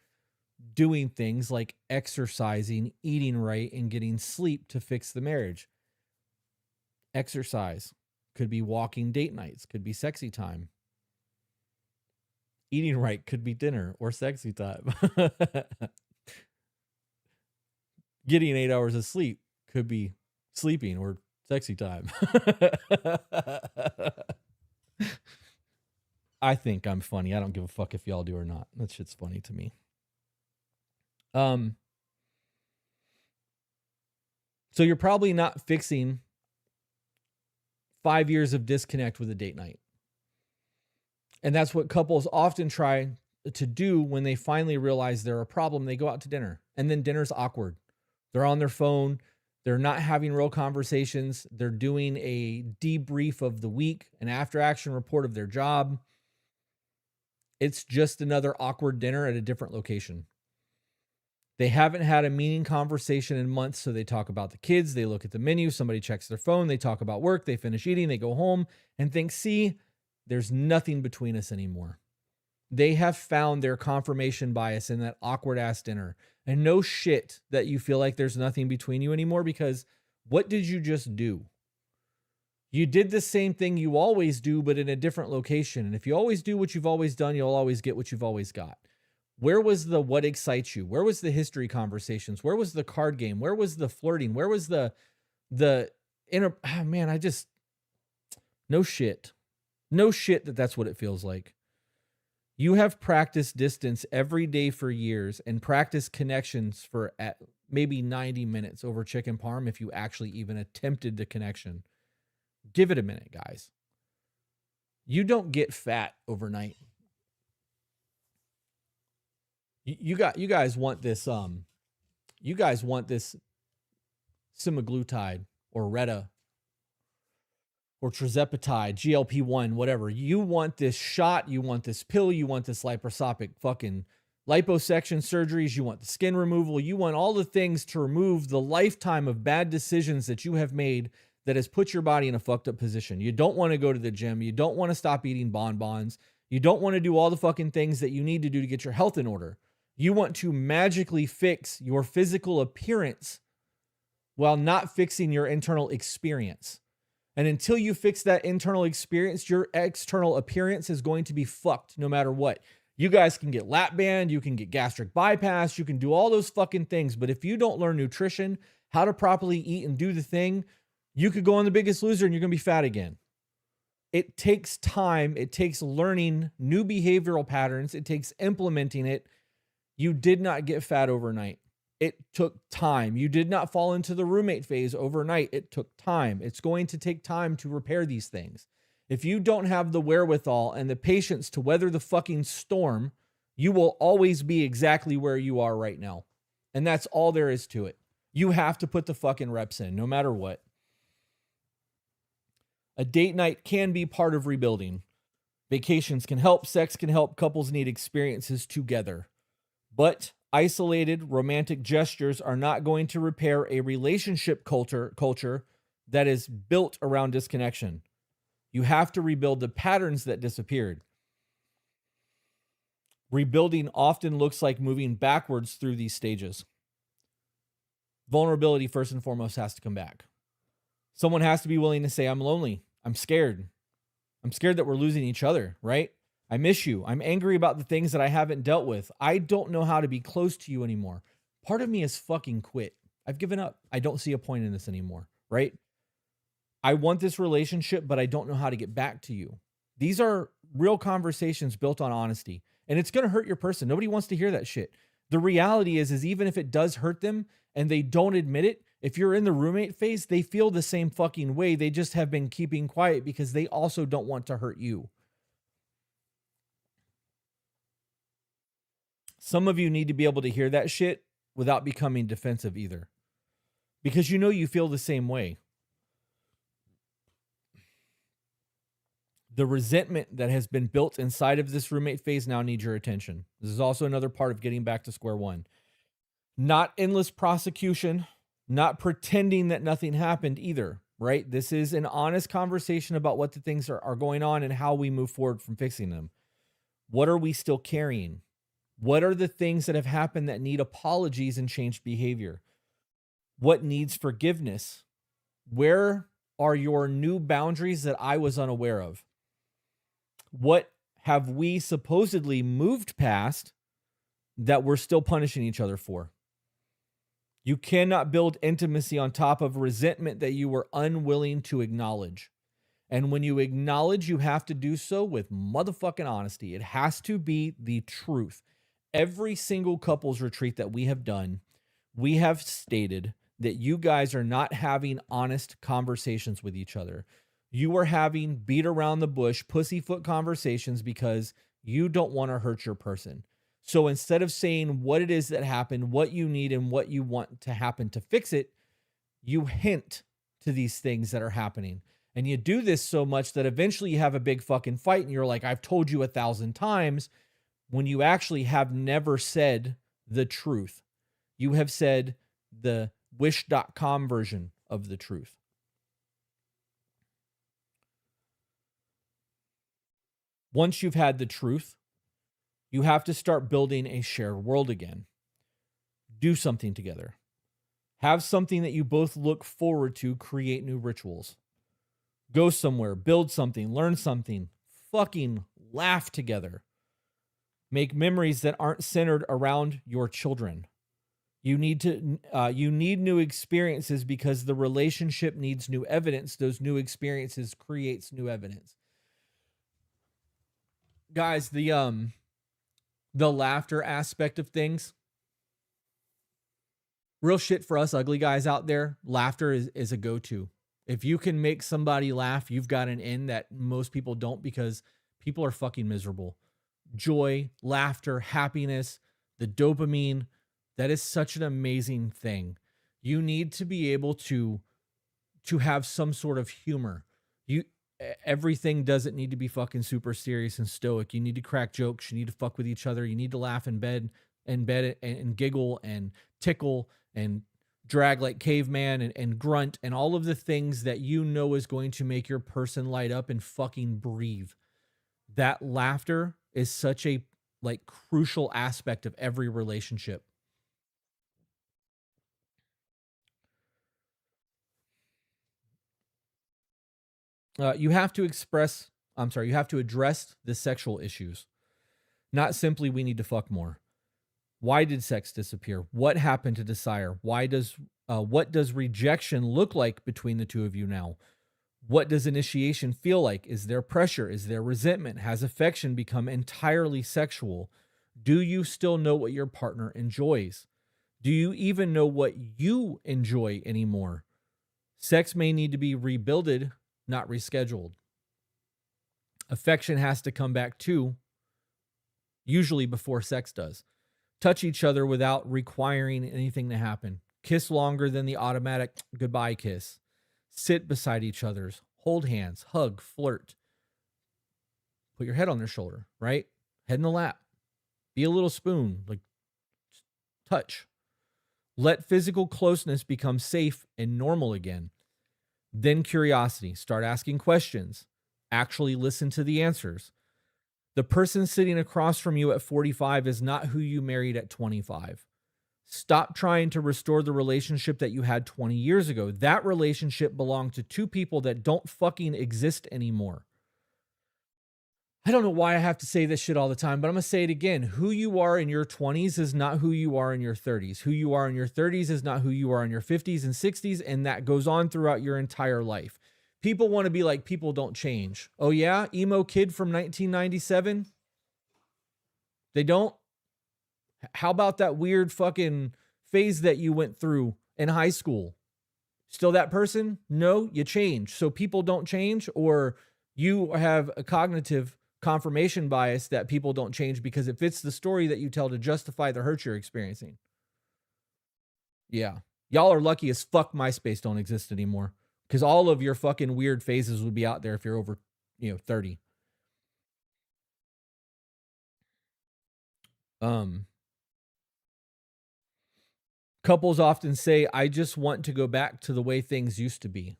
doing things like exercising, eating right, and getting sleep to fix the marriage. Exercise could be walking date nights, could be sexy time. Eating right could be dinner or sexy time. Getting 8 hours of sleep could be sleeping or sexy time. I think I'm funny. I don't give a fuck if y'all do or not. That shit's funny to me. So you're probably not fixing 5 years of disconnect with a date night. And that's what couples often try to do when they finally realize they're a problem. They go out to dinner, and then dinner's awkward. They're on their phone. They're not having real conversations. They're doing a debrief of the week, an after action report of their job. It's just another awkward dinner at a different location. They haven't had a meaning conversation in months, so they talk about the kids. They look at the menu. Somebody checks their phone. They talk about work. They finish eating. They go home and think, see, there's nothing between us anymore. They have found their confirmation bias in that awkward ass dinner. And no shit that you feel like there's nothing between you anymore, because what did you just do? You did the same thing you always do, but in a different location. And if you always do what you've always done, you'll always get what you've always got. Where was the what excites you? Where was the history conversations? Where was the card game? Where was the flirting? Where was the inner, no shit. No shit that's what it feels like. You have practiced distance every day for years and practiced connections for at maybe 90 minutes over chicken parm if you actually even attempted the connection. Give it a minute, guys. You don't get fat overnight. You guys want this semaglutide or Retta or tirzepatide, GLP-1, whatever. You want this shot, you want this pill, you want this laparoscopic fucking liposuction surgeries, you want the skin removal, you want all the things to remove the lifetime of bad decisions that you have made that has put your body in a fucked up position. You don't want to go to the gym. You don't want to stop eating bonbons. You don't want to do all the fucking things that you need to do to get your health in order. You want to magically fix your physical appearance while not fixing your internal experience. And until you fix that internal experience, your external appearance is going to be fucked no matter what. You guys can get lap band, you can get gastric bypass, you can do all those fucking things. But if you don't learn nutrition, how to properly eat and do the thing, you could go on The Biggest Loser and you're going to be fat again. It takes time. It takes learning new behavioral patterns. It takes implementing it. You did not get fat overnight. It took time. You did not fall into the roommate phase overnight. It took time. It's going to take time to repair these things. If you don't have the wherewithal and the patience to weather the fucking storm, you will always be exactly where you are right now. And that's all there is to it. You have to put the fucking reps in, no matter what. A date night can be part of rebuilding. Vacations can help. Sex can help. Couples need experiences together. But isolated romantic gestures are not going to repair a relationship culture that is built around disconnection. You have to rebuild the patterns that disappeared. Rebuilding often looks like moving backwards through these stages. Vulnerability, first and foremost, has to come back. Someone has to be willing to say, I'm lonely. I'm scared. I'm scared that we're losing each other, right? I miss you. I'm angry about the things that I haven't dealt with. I don't know how to be close to you anymore. Part of me has fucking quit. I've given up. I don't see a point in this anymore, right? I want this relationship, but I don't know how to get back to you. These are real conversations built on honesty, and it's going to hurt your person. Nobody wants to hear that shit. The reality is even if it does hurt them and they don't admit it, If you're in the roommate phase, they feel the same fucking way. They just have been keeping quiet because they also don't want to hurt you. Some of you need to be able to hear that shit without becoming defensive either, because you know you feel the same way. The resentment that has been built inside of this roommate phase now needs your attention. This is also another part of getting back to square one. Not endless prosecution, not pretending that nothing happened either, right? This is an honest conversation about what the things are going on and how we move forward from fixing them. What are we still carrying? What are the things that have happened that need apologies and changed behavior? What needs forgiveness? Where are your new boundaries that I was unaware of? What have we supposedly moved past that we're still punishing each other for? You cannot build intimacy on top of resentment that you were unwilling to acknowledge. And when you acknowledge, you have to do so with motherfucking honesty. It has to be the truth. Every single couples retreat that we have done, we have stated that you guys are not having honest conversations with each other. You are having beat around the bush, pussyfoot conversations because you don't want to hurt your person. So instead of saying what it is that happened, what you need, and what you want to happen to fix it, you hint to these things that are happening. And you do this so much that eventually you have a big fucking fight and you're like, I've told you 1,000 times, when you actually have never said the truth. You have said the wish.com version of the truth. Once you've had the truth, you have to start building a shared world again. Do something together. Have something that you both look forward to. Create new rituals. Go somewhere, build something, learn something, fucking laugh together. Make memories that aren't centered around your children. You need new experiences because the relationship needs new evidence. Those new experiences creates new evidence. Guys, the laughter aspect of things, real shit for us ugly guys out there, laughter is a go-to. If you can make somebody laugh, you've got an in that most people don't, because people are fucking miserable. Joy, laughter, happiness, the dopamine, that is such an amazing thing. You need to be able to have some sort of humor. Everything doesn't need to be fucking super serious and stoic. You need to crack jokes. You need to fuck with each other. You need to laugh in bed and giggle and tickle and drag like caveman and grunt and all of the things that you know is going to make your person light up and fucking breathe. That laughter is such a crucial aspect of every relationship. You have to address the sexual issues. Not simply we need to fuck more. Why did sex disappear? What happened to desire? What does rejection look like between the two of you now? What does initiation feel like? Is there pressure? Is there resentment? Has affection become entirely sexual? Do you still know what your partner enjoys? Do you even know what you enjoy anymore? Sex may need to be rebuilded, not rescheduled. Affection has to come back too, usually before sex does. Touch each other without requiring anything to happen. Kiss longer than the automatic goodbye kiss. Sit beside each other's. Hold hands. Hug. Flirt. Put your head on their shoulder, right? Head in the lap. Be a little spoon. Touch. Let physical closeness become safe and normal again. Then curiosity. Start asking questions. Actually listen to the answers. The person sitting across from you at 45 is not who you married at 25. Stop trying to restore the relationship that you had 20 years ago. That relationship belonged to two people that don't fucking exist anymore. I don't know why I have to say this shit all the time, but I'm going to say it again. Who you are in your 20s is not who you are in your 30s. Who you are in your 30s is not who you are in your 50s and 60s, and that goes on throughout your entire life. People want to be like, people don't change. Oh yeah? Emo kid from 1997? They don't? How about that weird fucking phase that you went through in high school? Still that person? No, you change. So people don't change, or you have a cognitive confirmation bias that people don't change because it fits the story that you tell to justify the hurt you're experiencing. Yeah. Y'all are lucky as fuck MySpace don't exist anymore, because all of your fucking weird phases would be out there if you're over, 30. Um, Couples often say, I just want to go back to the way things used to be.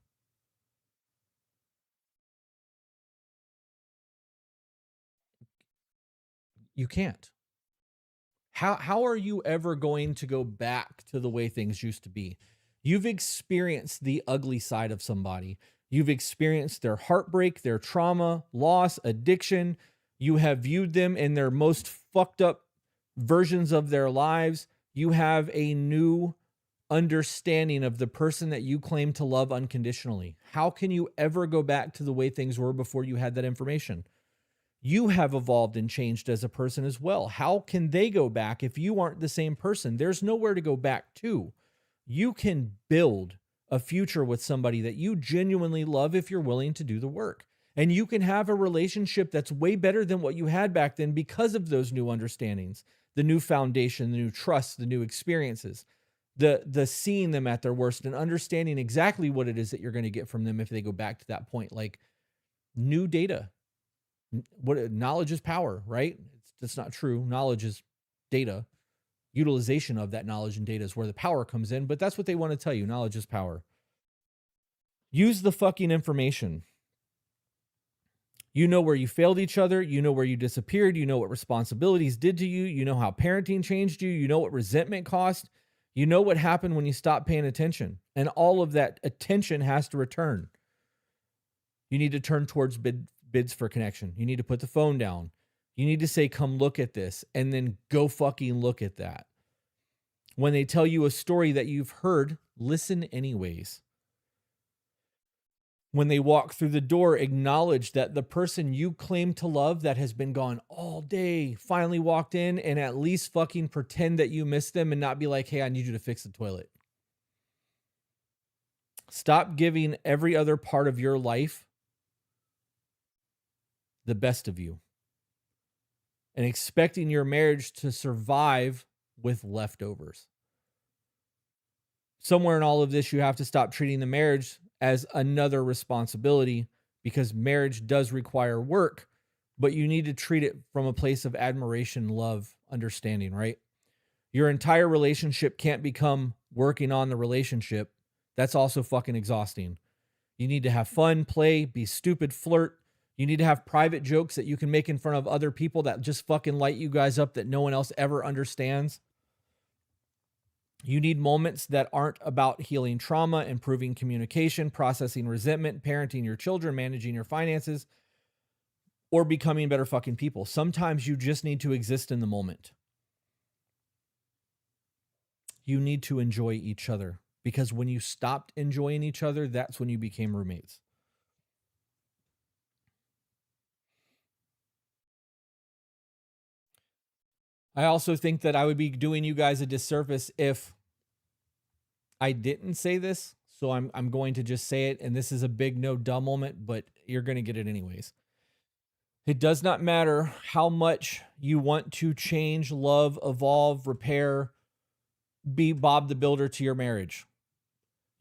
You can't. How are you ever going to go back to the way things used to be? You've experienced the ugly side of somebody. You've experienced their heartbreak, their trauma, loss, addiction. You have viewed them in their most fucked up versions of their lives. You have a new understanding of the person that you claim to love unconditionally. How can you ever go back to the way things were before you had that information? You have evolved and changed as a person as well. How can they go back if you aren't the same person? There's nowhere to go back to. You can build a future with somebody that you genuinely love if you're willing to do the work. And you can have a relationship that's way better than what you had back then because of those new understandings, the new foundation, the new trust, the new experiences, the seeing them at their worst and understanding exactly what it is that you're going to get from them if they go back to that point. Like new data. What knowledge is power, right? That's not true. Knowledge is data. Utilization of that knowledge and data is where the power comes in, but that's what they want to tell you. Knowledge is power. Use the fucking information. You know where you failed each other. You know where you disappeared. You know what responsibilities did to you. You know how parenting changed you. You know what resentment cost. You know what happened when you stopped paying attention. And all of that attention has to return. You need to turn towards bids for connection. You need to put the phone down. You need to say, come look at this, and then go fucking look at that. When they tell you a story that you've heard, listen anyways. When they walk through the door, acknowledge that the person you claim to love that has been gone all day finally walked in, and at least fucking pretend that you miss them and not be like, hey, I need you to fix the toilet. Stop giving every other part of your life the best of you and expecting your marriage to survive with leftovers. Somewhere in all of this, you have to stop treating the marriage as another responsibility, because marriage does require work, but you need to treat it from a place of admiration, love, understanding, right? Your entire relationship can't become working on the relationship. That's also fucking exhausting. You need to have fun, play, be stupid, flirt. You need to have private jokes that you can make in front of other people that just fucking light you guys up that no one else ever understands. You need moments that aren't about healing trauma, improving communication, processing resentment, parenting your children, managing your finances, or becoming better fucking people. Sometimes you just need to exist in the moment. You need to enjoy each other, because when you stopped enjoying each other, that's when you became roommates. I also think that I would be doing you guys a disservice if I didn't say this. So I'm going to just say it. And this is a big no duh moment, but you're going to get it anyways. It does not matter how much you want to change, love, evolve, repair, be Bob the Builder to your marriage.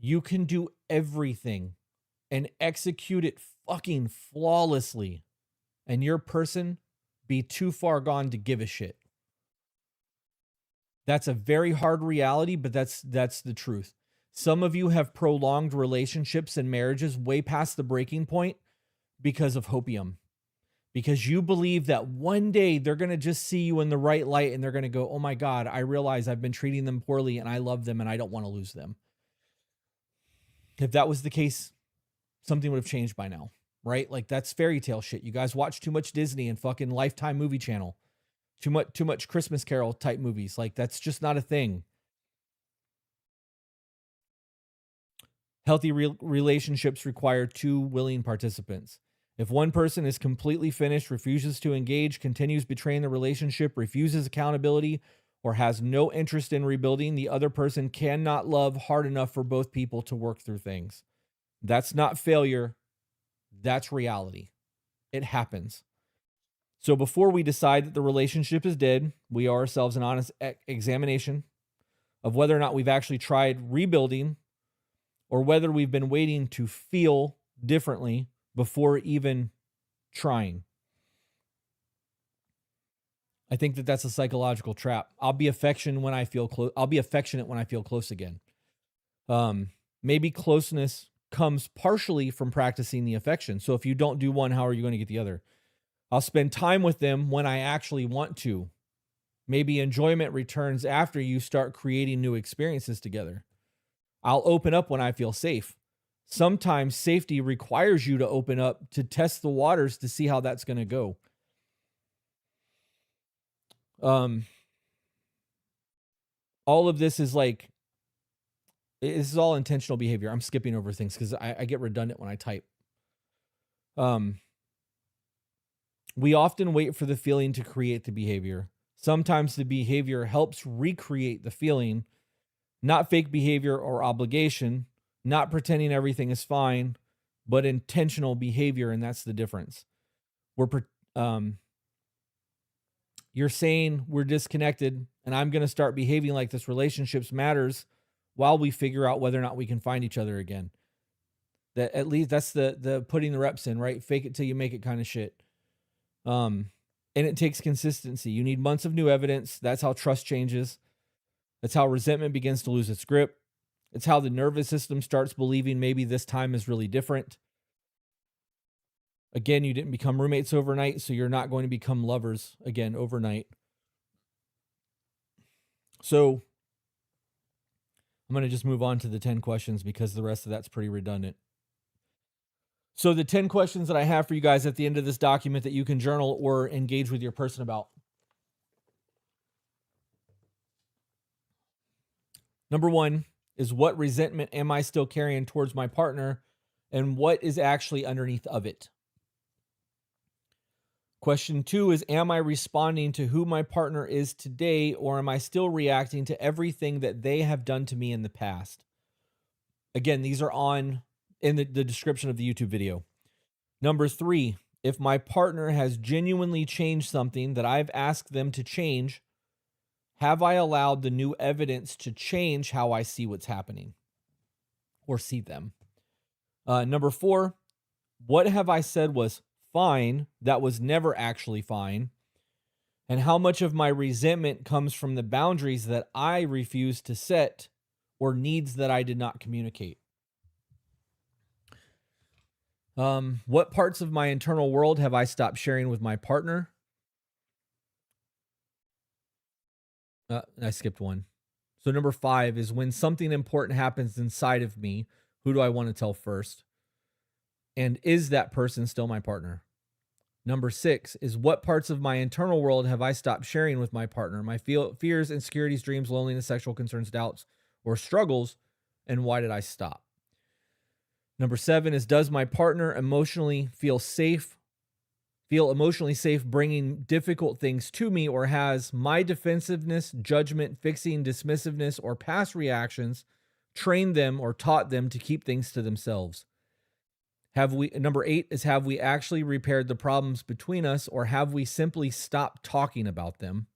You can do everything and execute it fucking flawlessly, and your person be too far gone to give a shit. That's a very hard reality, but that's the truth. Some of you have prolonged relationships and marriages way past the breaking point because of hopium. Because you believe that one day they're going to just see you in the right light and they're going to go, oh my God, I realize I've been treating them poorly and I love them and I don't want to lose them. If that was the case, something would have changed by now, right? Like, that's fairy tale shit. You guys watch too much Disney and fucking Lifetime movie channel. Too much Christmas Carol type movies. Like, that's just not a thing. Healthy relationships require two willing participants. If one person is completely finished, refuses to engage, continues betraying the relationship, refuses accountability, or has no interest in rebuilding, the other person cannot love hard enough for both people to work through things. That's not failure. That's reality. It happens. So before we decide that the relationship is dead, we owe ourselves an honest examination of whether or not we've actually tried rebuilding or whether we've been waiting to feel differently before even trying. I think that that's a psychological trap. I'll be affectionate when I feel close. I'll be affectionate when I feel close again. Maybe closeness comes partially from practicing the affection. So if you don't do one, how are you going to get the other? I'll spend time with them when I actually want to. Maybe enjoyment returns after you start creating new experiences together. I'll open up when I feel safe. Sometimes safety requires you to open up to test the waters to see how that's going to go. All of this is like, this is all intentional behavior. I'm skipping over things because I get redundant when I type. We often wait for the feeling to create the behavior. Sometimes the behavior helps recreate the feeling, not fake behavior or obligation, not pretending everything is fine, but intentional behavior, and that's the difference. You're saying we're disconnected, and I'm going to start behaving like this relationship matters while we figure out whether or not we can find each other again. That at least that's the putting the reps in, right? Fake it till you make it kind of shit. And it takes consistency. You need months of new evidence. That's how trust changes. That's how resentment begins to lose its grip. It's how the nervous system starts believing maybe this time is really different. Again, you didn't become roommates overnight, so you're not going to become lovers again overnight. So I'm going to just move on to the 10 questions because the rest of that's pretty redundant. So the 10 questions that I have for you guys at the end of this document that you can journal or engage with your person about. Number 1 is, what resentment am I still carrying towards my partner, and what is actually underneath of it? Question 2 is, am I responding to who my partner is today, or am I still reacting to everything that they have done to me in the past? Again, these are in the description of the YouTube video. Number 3, if my partner has genuinely changed something that I've asked them to change, have I allowed the new evidence to change how I see what's happening or see them? Number 4, what have I said was fine that was never actually fine? And how much of my resentment comes from the boundaries that I refuse to set or needs that I did not communicate? What parts of my internal world have I stopped sharing with my partner? I skipped one. So number 5 is, when something important happens inside of me, who do I want to tell first? And is that person still my partner? Number 6 is, what parts of my internal world have I stopped sharing with my partner? My fears, insecurities, dreams, loneliness, sexual concerns, doubts, or struggles, and why did I stop? Number 7 is, does my partner emotionally feel emotionally safe bringing difficult things to me, or has my defensiveness, judgment, fixing, dismissiveness, or past reactions trained them or taught them to keep things to themselves? Number 8 is, have we actually repaired the problems between us, or have we simply stopped talking about them?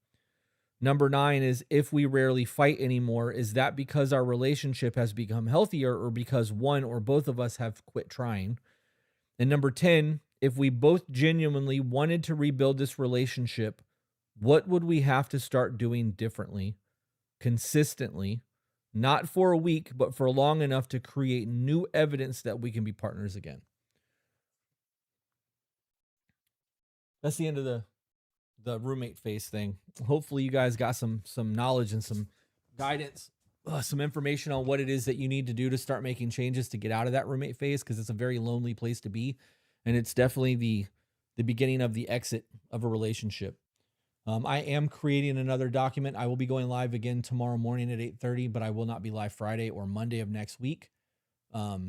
Number 9 is, if we rarely fight anymore, is that because our relationship has become healthier, or because one or both of us have quit trying? And number 10, if we both genuinely wanted to rebuild this relationship, what would we have to start doing differently, consistently, not for a week, but for long enough to create new evidence that we can be partners again? That's the end of the roommate phase thing. Hopefully you guys got some knowledge and some guidance, some information on what it is that you need to do to start making changes to get out of that roommate phase, because it's a very lonely place to be, and it's definitely the beginning of the exit of a relationship. I am creating another document. I will be going live again tomorrow morning at 8:30, but I will not be live Friday or Monday of next week. What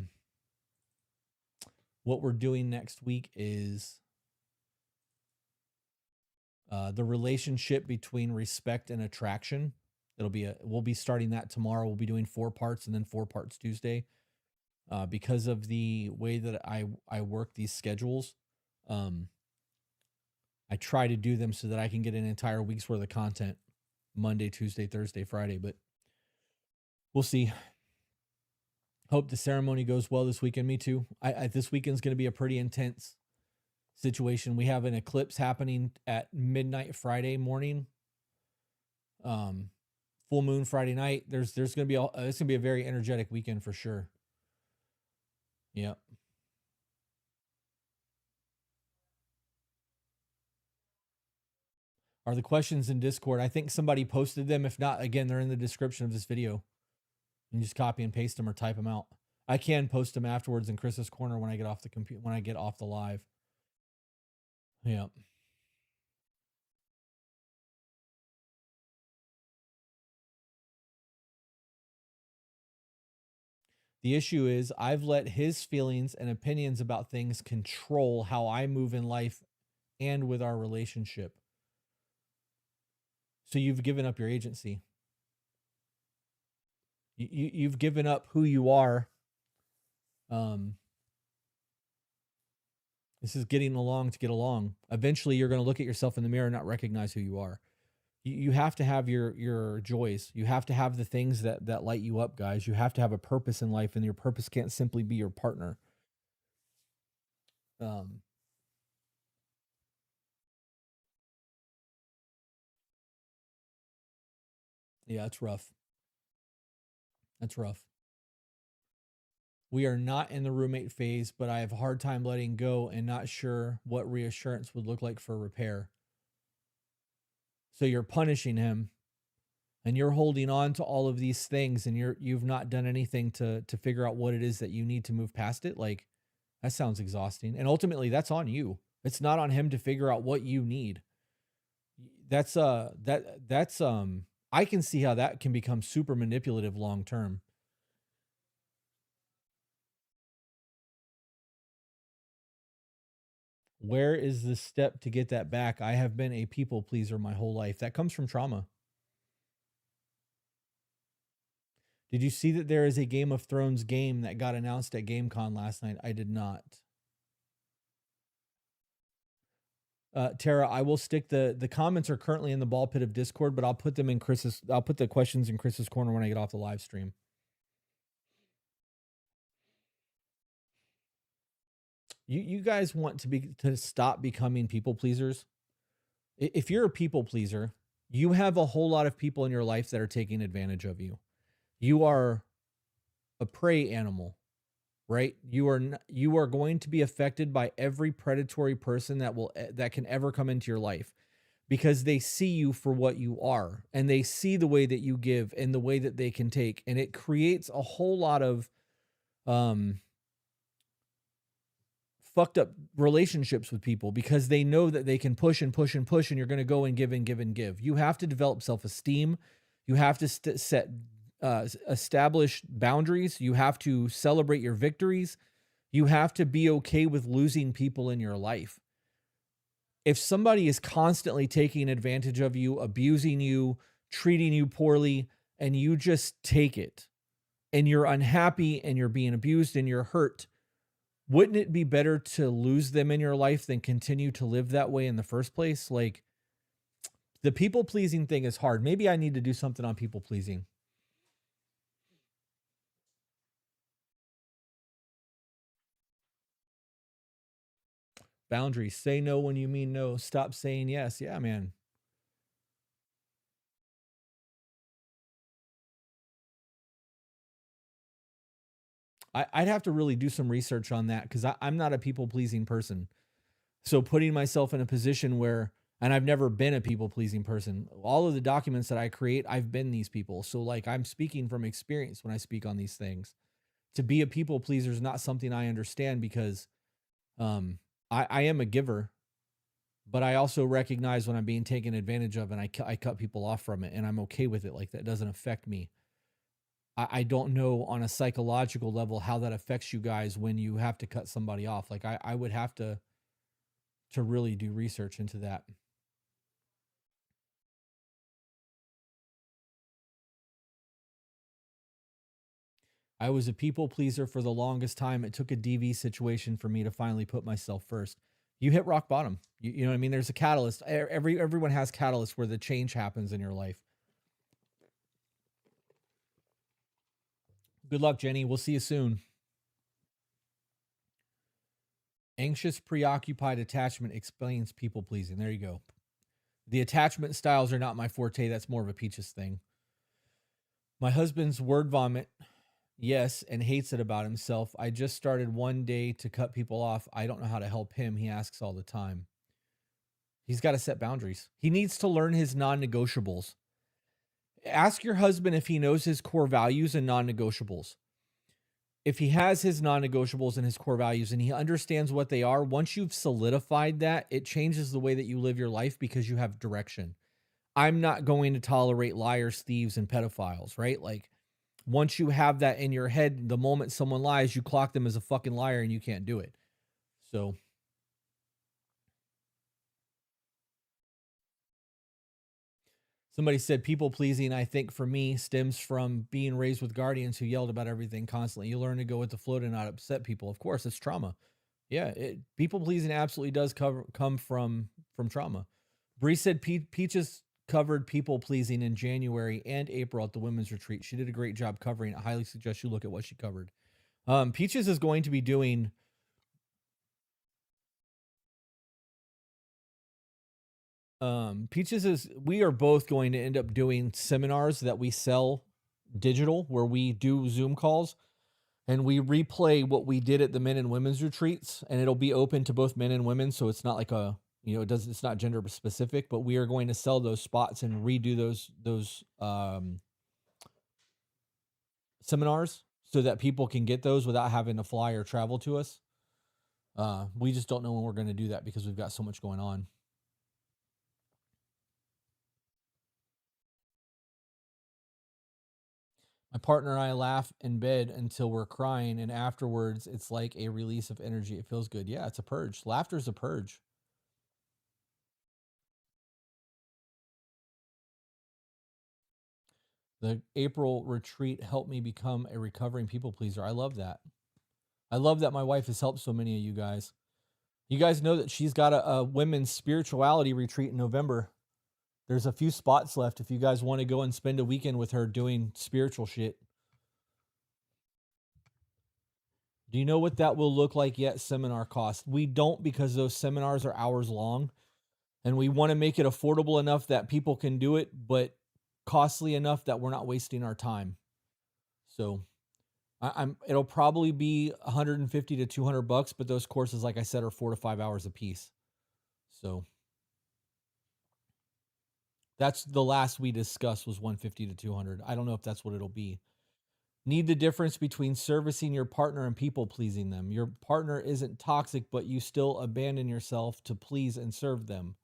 we're doing next week is The relationship between respect and attraction. We'll be starting that tomorrow. We'll be doing 4 parts and then 4 parts Tuesday. Because of the way that I work these schedules, um, I try to do them so that I can get an entire week's worth of content Monday, Tuesday, Thursday, Friday, but we'll see. Hope the ceremony goes well this weekend. Me too. This weekend's going to be a pretty intense situation. We have an eclipse happening at midnight Friday morning. Full moon Friday night. There's going to be it's going to be a very energetic weekend for sure. Yep. Are the questions in Discord? I think somebody posted them. If not, again, they're in the description of this video. You just copy and paste them or type them out. I can post them afterwards in Chris's corner when I get off the computer, when I get off the live. Yeah. The issue is I've let his feelings and opinions about things control how I move in life and with our relationship. So you've given up your agency. You've given up who you are. This is getting along to get along. Eventually, you're going to look at yourself in the mirror and not recognize who you are. You have to have your joys. You have to have the things that light you up, guys. You have to have a purpose in life, and your purpose can't simply be your partner. Yeah, it's rough. That's rough. We are not in the roommate phase, but I have a hard time letting go and not sure what reassurance would look like for repair. So you're punishing him and you're holding on to all of these things and you've not done anything to figure out what it is that you need to move past it. Like, that sounds exhausting. And ultimately that's on you. It's not on him to figure out what you need. That's I can see how that can become super manipulative long term. Where is the step to get that back? I have been a people pleaser my whole life. That comes from trauma. Did you see that there is a Game of Thrones game that got announced at GameCon last night? I did not. Tara, I will stick the comments are currently in the ball pit of Discord, but I'll put the questions in Chris's corner when I get off the live stream. You guys want to stop becoming people pleasers? If you're a people pleaser, you have a whole lot of people in your life that are taking advantage of you. You are a prey animal, right? You are going to be affected by every predatory person that can ever come into your life, because they see you for what you are and they see the way that you give and the way that they can take, and it creates a whole lot of fucked up relationships with people because they know that they can push and push and push, and you're going to go and give and give and give. You have to develop self-esteem. You have to establish boundaries. You have to celebrate your victories. You have to be okay with losing people in your life. If somebody is constantly taking advantage of you, abusing you, treating you poorly, and you just take it, and you're unhappy and you're being abused and you're hurt, wouldn't it be better to lose them in your life than continue to live that way in the first place? Like, the people pleasing thing is hard. Maybe I need to do something on people pleasing. Boundaries. Say no when you mean no. Stop saying yes. Yeah, man. I'd have to really do some research on that because I'm not a people pleasing person. So putting myself in a position where, and I've never been a people pleasing person. All of the documents that I create, I've been these people. So like, I'm speaking from experience when I speak on these things. To be a people pleaser is not something I understand because I am a giver, but I also recognize when I'm being taken advantage of, and I cut people off from it, and I'm okay with it. Like, that doesn't affect me. I don't know on a psychological level how that affects you guys when you have to cut somebody off. Like, I would have to really do research into that. I was a people pleaser for the longest time. It took a DV situation for me to finally put myself first. You hit rock bottom. You know what I mean? There's a catalyst. Everyone has catalysts where the change happens in your life. Good luck, Jenny. We'll see you soon. Anxious, preoccupied attachment explains people pleasing. There you go. The attachment styles are not my forte. That's more of a Peaches thing. My husband's word vomit, yes, and hates it about himself. I just started one day to cut people off. I don't know how to help him. He asks all the time. He's got to set boundaries. He needs to learn his non negotiables. Ask your husband if he knows his core values and non negotiables. If he has his non negotiables and his core values and he understands what they are, once you've solidified that, it changes the way that you live your life because you have direction. I'm not going to tolerate liars, thieves, and pedophiles, right? Like, once you have that in your head, the moment someone lies, you clock them as a fucking liar and you can't do it. So, somebody said people pleasing, I think for me, stems from being raised with guardians who yelled about everything constantly. You learn to go with the flow to not upset people. Of course, it's trauma. Yeah, people pleasing absolutely does come from trauma. Bree said Peaches covered people pleasing in January and April at the women's retreat. She did a great job covering it. I highly suggest you look at what she covered. Peaches is going to be doing we are both going to end up doing seminars that we sell digital where we do Zoom calls and we replay what we did at the men and women's retreats, and it'll be open to both men and women. So it's not like it's not gender specific, but we are going to sell those spots and redo those seminars so that people can get those without having to fly or travel to us. We just don't know when we're going to do that because we've got so much going on. My partner and I laugh in bed until we're crying, and afterwards, it's like a release of energy. It feels good. Yeah, it's a purge. Laughter's a purge. The April retreat helped me become a recovering people pleaser. I love that. I love that my wife has helped so many of you guys. You guys know that she's got a women's spirituality retreat in November. There's a few spots left if you guys want to go and spend a weekend with her doing spiritual shit. Do you know what that will look like yet? Seminar cost. We don't, because those seminars are hours long and we want to make it affordable enough that people can do it, but costly enough that we're not wasting our time. So it'll probably be 150 to 200 bucks, but those courses, like I said, are 4 to 5 hours a piece. So that's the last we discussed was 150 to 200. I don't know if that's what it'll be. Need the difference between servicing your partner and people pleasing them. Your partner isn't toxic, but you still abandon yourself to please and serve them.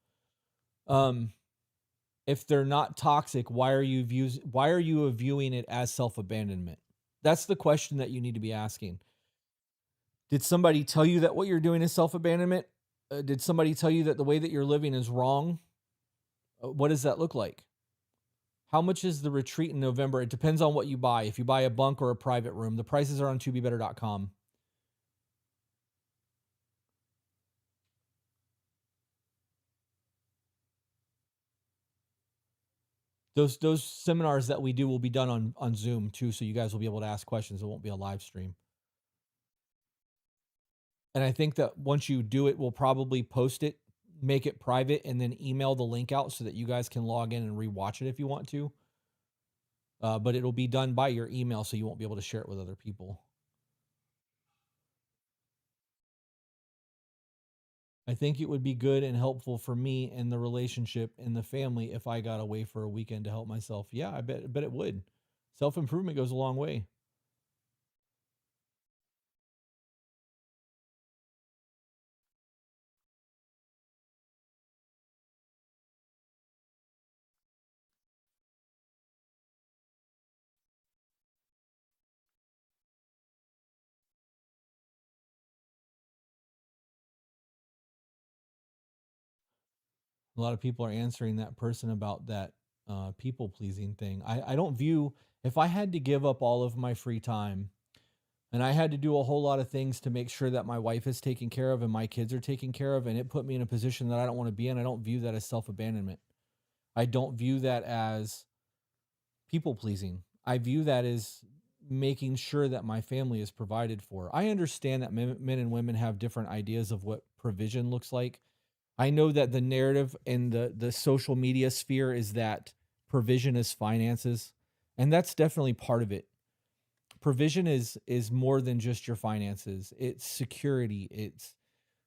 If they're not toxic, why are you viewing it as self-abandonment? That's the question that you need to be asking. Did somebody tell you that what you're doing is self-abandonment? Did somebody tell you that the way that you're living is wrong? What does that look like? How much is the retreat in November? It depends on what you buy. If you buy a bunk or a private room, the prices are on tobebetter.com. Those seminars that we do will be done on Zoom too, so you guys will be able to ask questions. It won't be a live stream. And I think that once you do it, we'll probably post it, make it private, and then email the link out so that you guys can log in and rewatch it if you want to. But it'll be done by your email, so you won't be able to share it with other people. I think it would be good and helpful for me and the relationship and the family if I got away for a weekend to help myself. Yeah, I bet it would. Self-improvement goes a long way. A lot of people are answering that person about that people pleasing thing. I don't view, if I had to give up all of my free time And I had to do a whole lot of things to make sure that my wife is taken care of and my kids are taken care of. And it put me in a position that I don't want to be in. I don't view that as self-abandonment. I don't view that as people pleasing. I view that as making sure that my family is provided for. I understand that men and women have different ideas of what provision looks like. I know that the narrative in the social media sphere is that provision is finances, and that's definitely part of it. Provision is more than just your finances. It's security, it's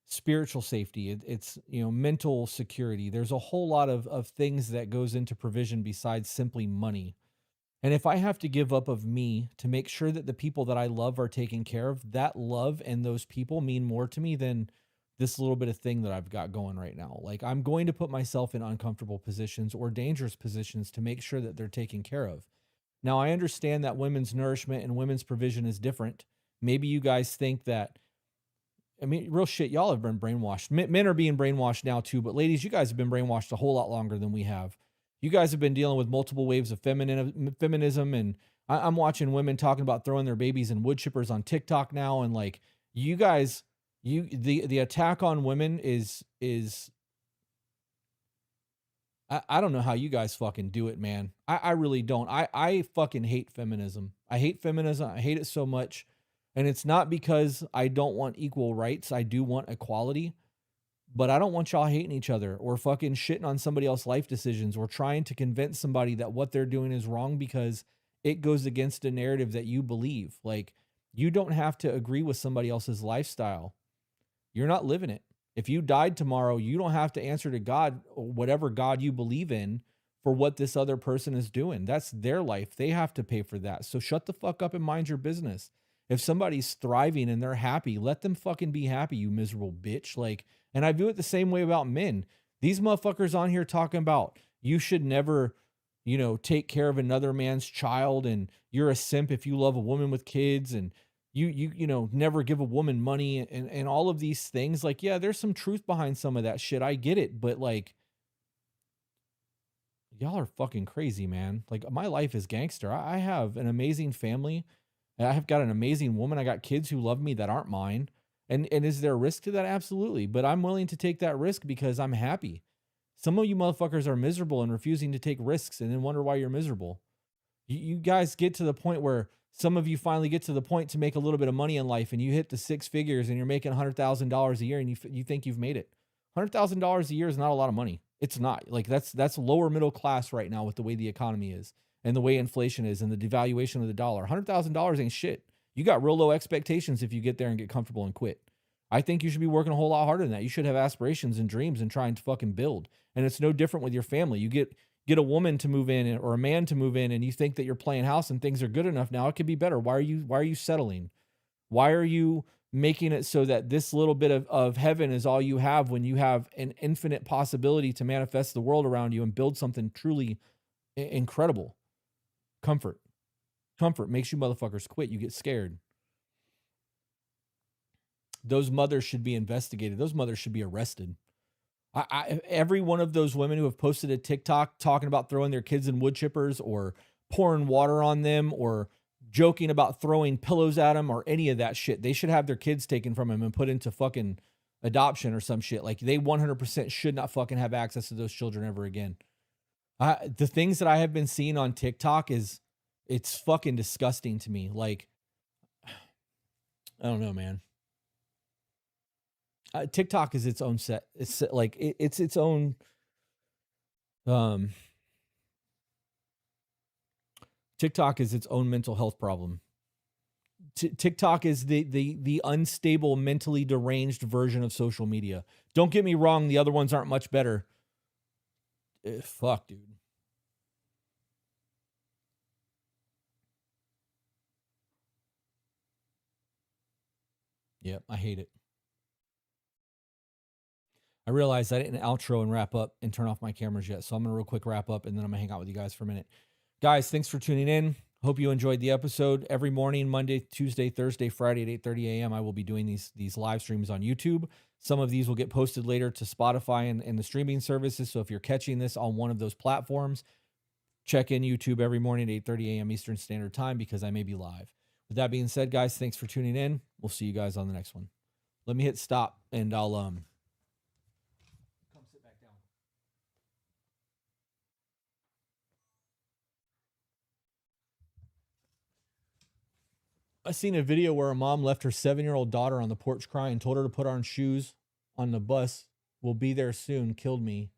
spiritual safety, it's mental security. There's a whole lot of things that goes into provision besides simply money. And if I have to give up of me to make sure that the people that I love are taken care of, that love and those people mean more to me than this little bit of thing that I've got going right now. Like, I'm going to put myself in uncomfortable positions or dangerous positions to make sure that they're taken care of. Now, I understand that women's nourishment and women's provision is different. Maybe you guys think that, I mean, real shit, y'all have been brainwashed. Men are being brainwashed now too, but ladies, you guys have been brainwashed a whole lot longer than we have. You guys have been dealing with multiple waves of feminism, and I'm watching women talking about throwing their babies in wood chippers on TikTok now, and like, you guys, the attack on women is I don't know how you guys fucking do it, man. I really don't. I fucking hate feminism. I hate feminism. I hate it so much. And it's not because I don't want equal rights. I do want equality. But I don't want y'all hating each other or fucking shitting on somebody else's life decisions or trying to convince somebody that what they're doing is wrong because it goes against a narrative that you believe. Like, you don't have to agree with somebody else's lifestyle. You're not living it. If you died tomorrow, you don't have to answer to God or whatever God you believe in for what this other person is doing. That's their life. They have to pay for that. So shut the fuck up and mind your business. If somebody's thriving and they're happy, let them fucking be happy, you miserable bitch. Like, and I view it the same way about men. These motherfuckers on here talking about you should never, take care of another man's child, and you're a simp if you love a woman with kids, and you never give a woman money, and all of these things. Like, yeah, there's some truth behind some of that shit. I get it, but like, y'all are fucking crazy, man. Like, my life is gangster. I have an amazing family. I have got an amazing woman. I got kids who love me that aren't mine. And is there a risk to that? Absolutely. But I'm willing to take that risk because I'm happy. Some of you motherfuckers are miserable and refusing to take risks and then wonder why you're miserable. You guys get to the point where some of you finally get to the point to make a little bit of money in life, and you hit the six figures and you're making $100,000 a year, and you think you've made it. $100,000 a year is not a lot of money. It's not. Like, that's lower middle class right now with the way the economy is and the way inflation is and the devaluation of the dollar. $100,000 ain't shit. You got real low expectations if you get there and get comfortable and quit. I think you should be working a whole lot harder than that. You should have aspirations and dreams and trying to fucking build. And it's no different with your family. You get a woman to move in or a man to move in, and you think that you're playing house and things are good enough. Now it could be better. Why are you settling? Why are you making it so that this little bit of heaven is all you have when you have an infinite possibility to manifest the world around you and build something truly incredible? Comfort makes you motherfuckers quit. You get scared. Those mothers should be investigated. Those mothers should be arrested. Every one of those women who have posted a TikTok talking about throwing their kids in wood chippers or pouring water on them or joking about throwing pillows at them or any of that shit, they should have their kids taken from them and put into fucking adoption or some shit. Like, they 100% should not fucking have access to those children ever again. The things that I have been seeing on TikTok it's fucking disgusting to me. Like, I don't know, man. TikTok is its own set. It's like it's its own. TikTok is its own mental health problem. TikTok is the unstable, mentally deranged version of social media. Don't get me wrong; the other ones aren't much better. Fuck, dude. Yep, I hate it. I realized I didn't outro and wrap up and turn off my cameras yet. So I'm going to real quick wrap up, and then I'm going to hang out with you guys for a minute. Guys, thanks for tuning in. Hope you enjoyed the episode. Every morning, Monday, Tuesday, Thursday, Friday at 8:30 a.m., I will be doing these live streams on YouTube. Some of these will get posted later to Spotify and the streaming services. So if you're catching this on one of those platforms, check in YouTube every morning at 8:30 a.m. Eastern Standard Time because I may be live. With that being said, guys, thanks for tuning in. We'll see you guys on the next one. Let me hit stop and I'll come sit back down. I seen a video where a mom left her 7-year-old daughter on the porch crying, told her to put on shoes on the bus. We'll be there soon. Killed me.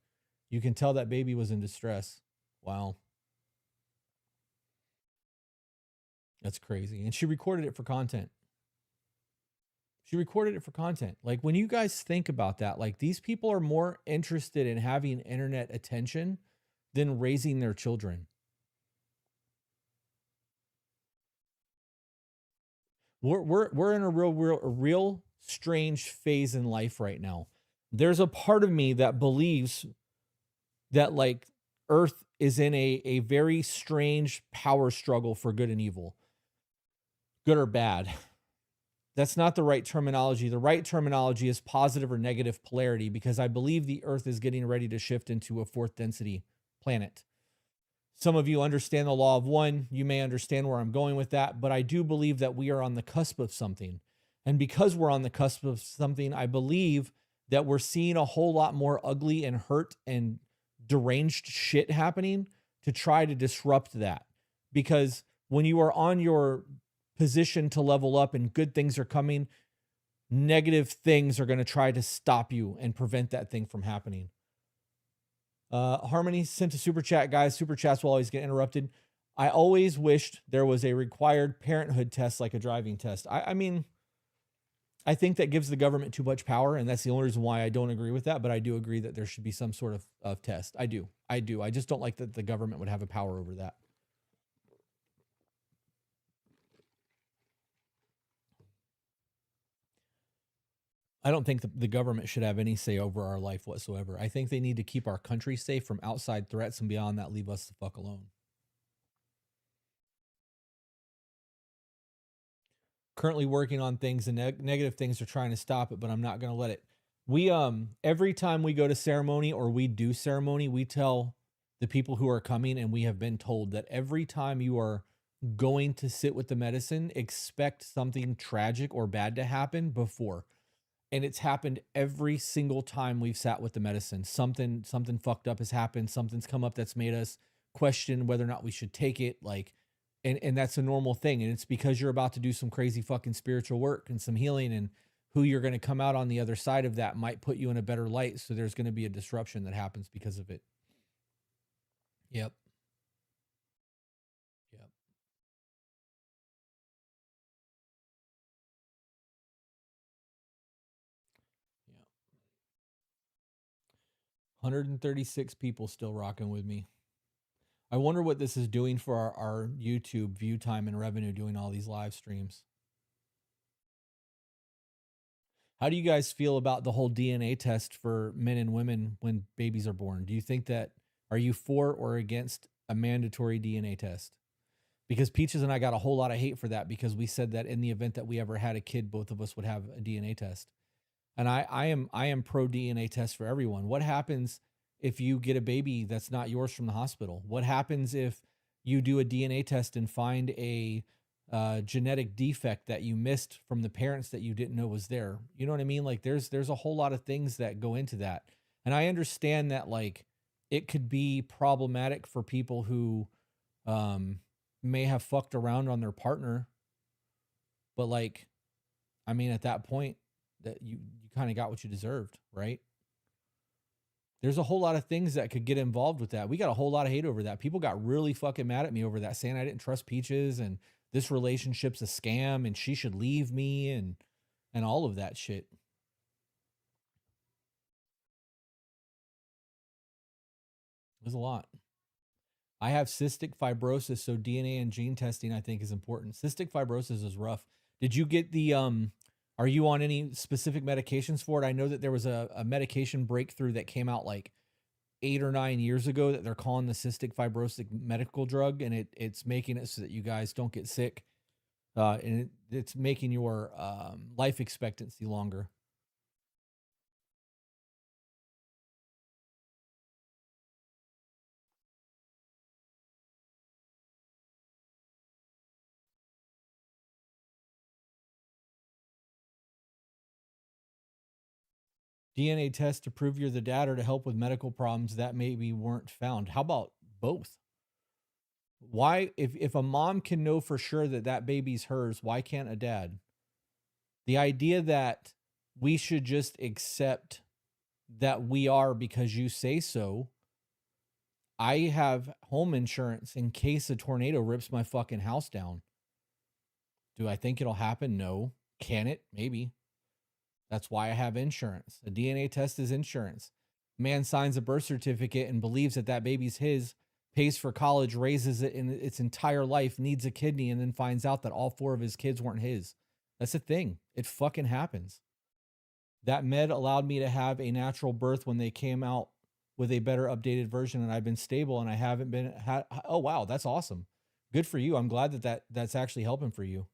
You can tell that baby was in distress. Wow. That's crazy. And she recorded it for content. Like, when you guys think about that, like, these people are more interested in having internet attention than raising their children. We're in a real strange phase in life right now. There's a part of me that believes that, like, Earth is in a very strange power struggle for good and evil, good or bad. That's not the right terminology. The right terminology is positive or negative polarity, because I believe the Earth is getting ready to shift into a fourth density planet. Some of you understand the law of one. You may understand where I'm going with that, but I do believe that we are on the cusp of something. And because we're on the cusp of something, I believe that we're seeing a whole lot more ugly and hurt and deranged shit happening to try to disrupt that. Because when you are on your position to level up and good things are coming, negative things are going to try to stop you and prevent that thing from happening. Harmony sent a super chat, guys. Super chats will always get interrupted. I always wished there was a required parenthood test, like a driving test. I mean, I think that gives the government too much power, and that's the only reason why I don't agree with that. But I do agree that there should be some sort of test. I do. I just don't like that the government would have a power over that. I don't think the government should have any say over our life whatsoever. I think they need to keep our country safe from outside threats, and beyond that, leave us the fuck alone. Currently working on things, and negative things are trying to stop it, but I'm not going to let it. We every time we go to ceremony or we do ceremony, we tell the people who are coming, and we have been told that every time you are going to sit with the medicine, expect something tragic or bad to happen before. And it's happened every single time we've sat with the medicine. Something fucked up has happened. Something's come up that's made us question whether or not we should take it. Like, and that's a normal thing. And it's because you're about to do some crazy fucking spiritual work and some healing, and who you're going to come out on the other side of that might put you in a better light. So there's going to be a disruption that happens because of it. Yep. Yep. Yep. 136 people still rocking with me. I wonder what this is doing for our YouTube view time and revenue doing all these live streams. How do you guys feel about the whole DNA test for men and women when babies are born? Do you think that, are you for or against a mandatory DNA test? Because Peaches and I got a whole lot of hate for that, because we said that in the event that we ever had a kid, both of us would have a DNA test. And I am pro DNA test for everyone. What happens if you get a baby that's not yours from the hospital? What happens if you do a DNA test and find a genetic defect that you missed from the parents that you didn't know was there? You know what I mean? Like, there's a whole lot of things that go into that. And I understand that, like, it could be problematic for people who may have fucked around on their partner, but, like, I mean, at that point, that you kind of got what you deserved, right? There's a whole lot of things that could get involved with that. We got a whole lot of hate over that. People got really fucking mad at me over that, saying I didn't trust Peaches and this relationship's a scam and she should leave me and all of that shit. There's a lot. I have cystic fibrosis, so DNA and gene testing I think is important. Cystic fibrosis is rough. Did you get the are you on any specific medications for it? I know that there was a medication breakthrough that came out like 8 or 9 years ago that they're calling the cystic fibrosis medical drug, and it's making it so that you guys don't get sick, and it's making your life expectancy longer. DNA test to prove you're the dad or to help with medical problems that maybe weren't found. How about both? Why, if a mom can know for sure that that baby's hers, why can't a dad? The idea that we should just accept that we are because you say so. I have home insurance in case a tornado rips my fucking house down. Do I think it'll happen? No. Can it? Maybe. That's why I have insurance. A DNA test is insurance. Man signs a birth certificate and believes that that baby's his, pays for college, raises it in its entire life, needs a kidney, and then finds out that all 4 of his kids weren't his. That's a thing. It fucking happens. That med allowed me to have a natural birth when they came out with a better updated version, and I've been stable and I haven't been oh wow, that's awesome. Good for you. I'm glad that that's actually helping for you.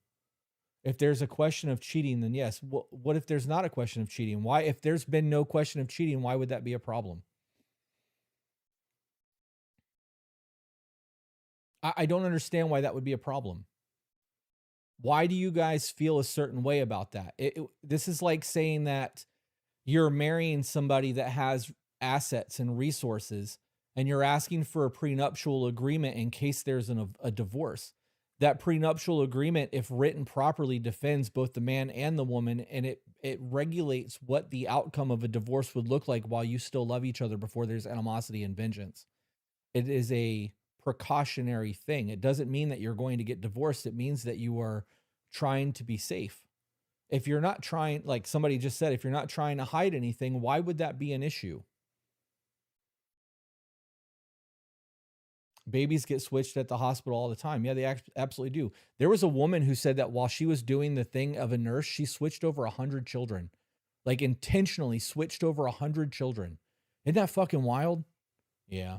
If there's a question of cheating, then yes. What if there's not a question of cheating? Why, if there's been no question of cheating, why would that be a problem? I don't understand why that would be a problem. Why do you guys feel a certain way about that? This is like saying that you're marrying somebody that has assets and resources and you're asking for a prenuptial agreement in case there's a divorce. That prenuptial agreement, if written properly, defends both the man and the woman, and it regulates what the outcome of a divorce would look like while you still love each other before there's animosity and vengeance. It is a precautionary thing. It doesn't mean that you're going to get divorced. It means that you are trying to be safe. If you're not trying, like somebody just said, if you're not trying to hide anything, why would that be an issue? Babies get switched at the hospital all the time. Yeah, they absolutely do. There was a woman who said that while she was doing the thing of a nurse, she switched over 100 children, like intentionally switched over 100 children. Isn't that fucking wild? Yeah.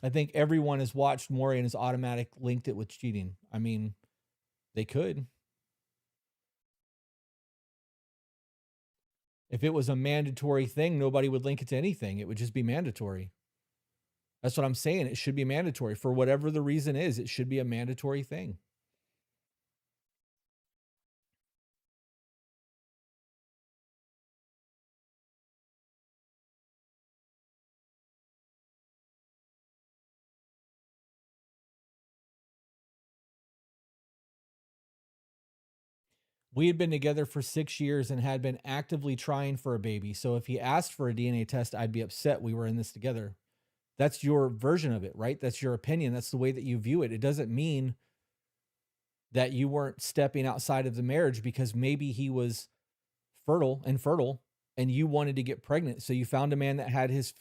I think everyone has watched Maury and has automatic linked it with cheating. I mean, they could. If it was a mandatory thing, nobody would link it to anything. It would just be mandatory. That's what I'm saying. It should be mandatory for whatever the reason is. It should be a mandatory thing. We had been together for 6 years and had been actively trying for a baby. So if he asked for a DNA test, I'd be upset we were in this together. That's your version of it, right? That's your opinion. That's the way that you view it. It doesn't mean that you weren't stepping outside of the marriage because maybe he was infertile, and you wanted to get pregnant. So you found a man that had his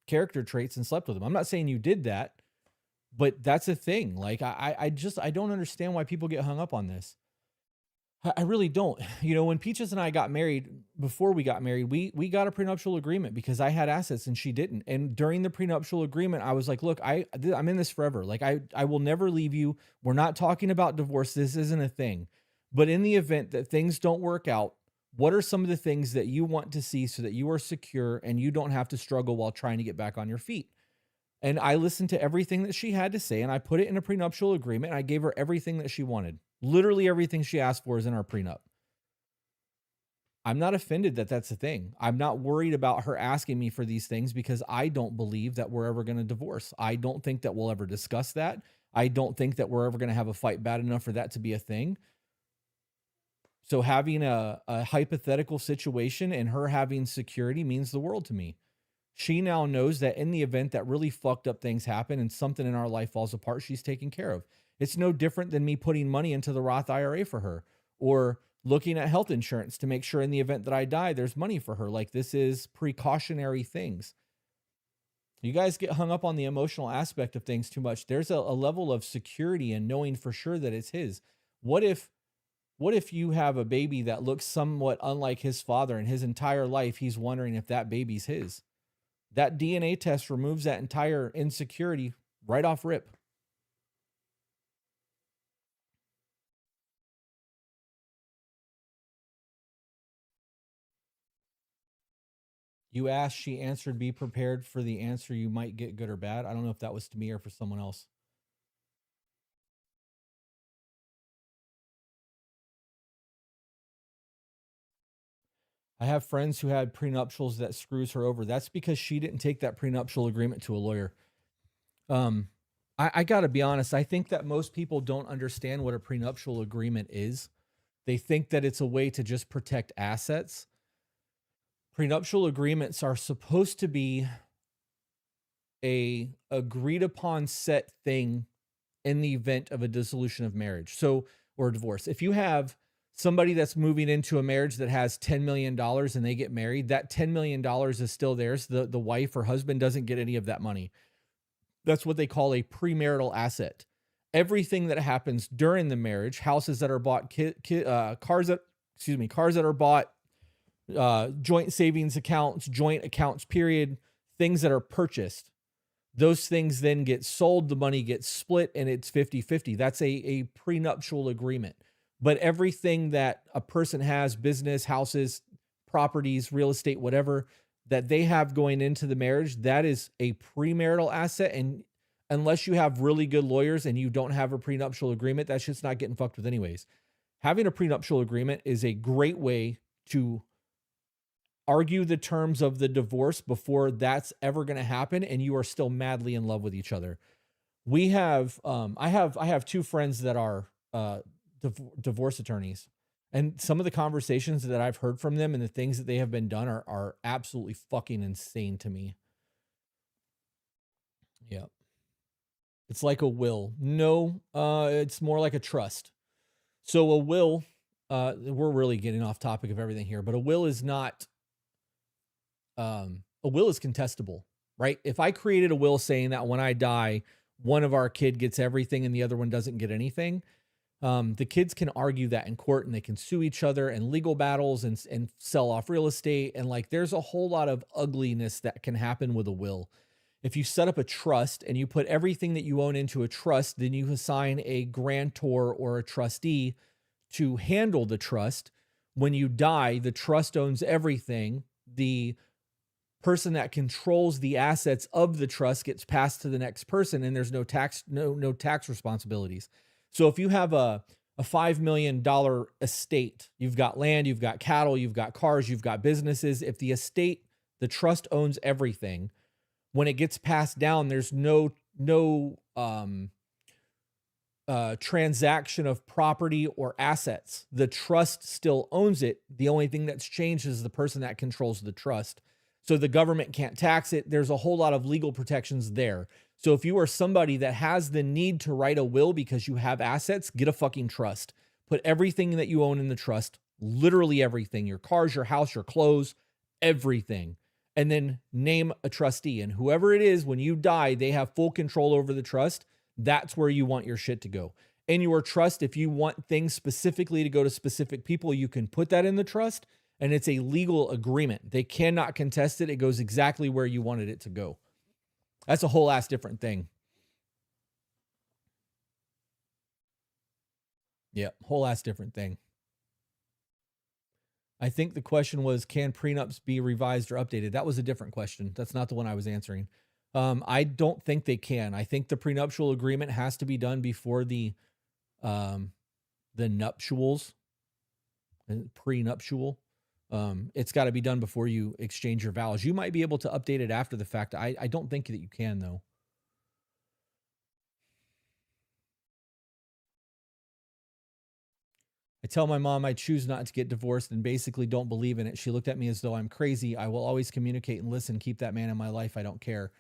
character traits and slept with him. I'm not saying you did that, but that's a thing. Like I don't understand why people get hung up on this. I really don't. You know, when Peaches and I got married, before we got married, we got a prenuptial agreement because I had assets and she didn't. And during the prenuptial agreement, I was like, look, I'm in this forever. Like I will never leave you. We're not talking about divorce. This isn't a thing. But in the event that things don't work out, what are some of the things that you want to see so that you are secure and you don't have to struggle while trying to get back on your feet? And I listened to everything that she had to say, and I put it in a prenuptial agreement. And I gave her everything that she wanted. Literally everything she asked for is in our prenup. I'm not offended that that's a thing. I'm not worried about her asking me for these things because I don't believe that we're ever going to divorce. I don't think that we'll ever discuss that. I don't think that we're ever going to have a fight bad enough for that to be a thing. So having a hypothetical situation and her having security means the world to me. She now knows that in the event that really fucked up things happen and something in our life falls apart, she's taken care of. It's no different than me putting money into the Roth IRA for her or looking at health insurance to make sure in the event that I die, there's money for her. Like, this is precautionary things. You guys get hung up on the emotional aspect of things too much. There's a level of security in knowing for sure that it's his. What if you have a baby that looks somewhat unlike his father and his entire life he's wondering if that baby's his? That DNA test removes that entire insecurity right off rip. You asked, she answered, be prepared for the answer you might get, good or bad. I don't know if that was to me or for someone else. I have friends who had prenuptials that screws her over. That's because she didn't take that prenuptial agreement to a lawyer. Um, I got to be honest. I think that most people don't understand what a prenuptial agreement is. They think that it's a way to just protect assets. Prenuptial agreements are supposed to be a agreed upon set thing in the event of a dissolution of marriage. So, or a divorce. If you have somebody that's moving into a marriage that has $10 million and they get married, that $10 million is still theirs. The wife or husband doesn't get any of that money. That's what they call a premarital asset. Everything that happens during the marriage, houses that are bought, cars that are bought, joint savings accounts, joint accounts, period, things that are purchased, those things then get sold, the money gets split, and it's 50-50. That's a prenuptial agreement. But everything that a person has, business, houses, properties, real estate, whatever, that they have going into the marriage, that is a premarital asset. And unless you have really good lawyers and you don't have a prenuptial agreement, that shit's not getting fucked with anyways. Having a prenuptial agreement is a great way to argue the terms of the divorce before that's ever going to happen, and you are still madly in love with each other. We have, I have two friends that are divorce attorneys, and some of the conversations that I've heard from them and the things that they have been done are absolutely fucking insane to me. Yeah. It's like a will. No, it's more like a trust. So a will, we're really getting off topic of everything here, but a will is not, a will is contestable, right? If I created a will saying that when I die, one of our kid gets everything and the other one doesn't get anything, the kids can argue that in court and they can sue each other and legal battles and sell off real estate. And like, there's a whole lot of ugliness that can happen with a will. If you set up a trust and you put everything that you own into a trust, then you assign a grantor or a trustee to handle the trust. When you die, the trust owns everything. The person that controls the assets of the trust gets passed to the next person, and there's no tax responsibilities. So if you have a $5 million estate, you've got land, you've got cattle, you've got cars, you've got businesses. If the estate, the trust owns everything, when it gets passed down, there's no transaction of property or assets. The trust still owns it. The only thing that's changed is the person that controls the trust. So the government can't tax it. There's a whole lot of legal protections there. So if you are somebody that has the need to write a will because you have assets, get a fucking trust. Put everything that you own in the trust, literally everything, your cars, your house, your clothes, everything. And then name a trustee. And whoever it is, when you die, they have full control over the trust. That's where you want your shit to go. In your trust, if you want things specifically to go to specific people, you can put that in the trust, and it's a legal agreement. They cannot contest it. It goes exactly where you wanted it to go. That's a whole ass different thing. Yeah, whole ass different thing. I think the question was, can prenups be revised or updated? That was a different question. That's not the one I was answering. I don't think they can. I think the prenuptial agreement has to be done before the nuptials, prenuptial. It's got to be done before you exchange your vows. You might be able to update it after the fact. I don't think that you can, though. I tell my mom I choose not to get divorced and basically don't believe in it. She looked at me as though I'm crazy. I will always communicate and listen, keep that man in my life. I don't care.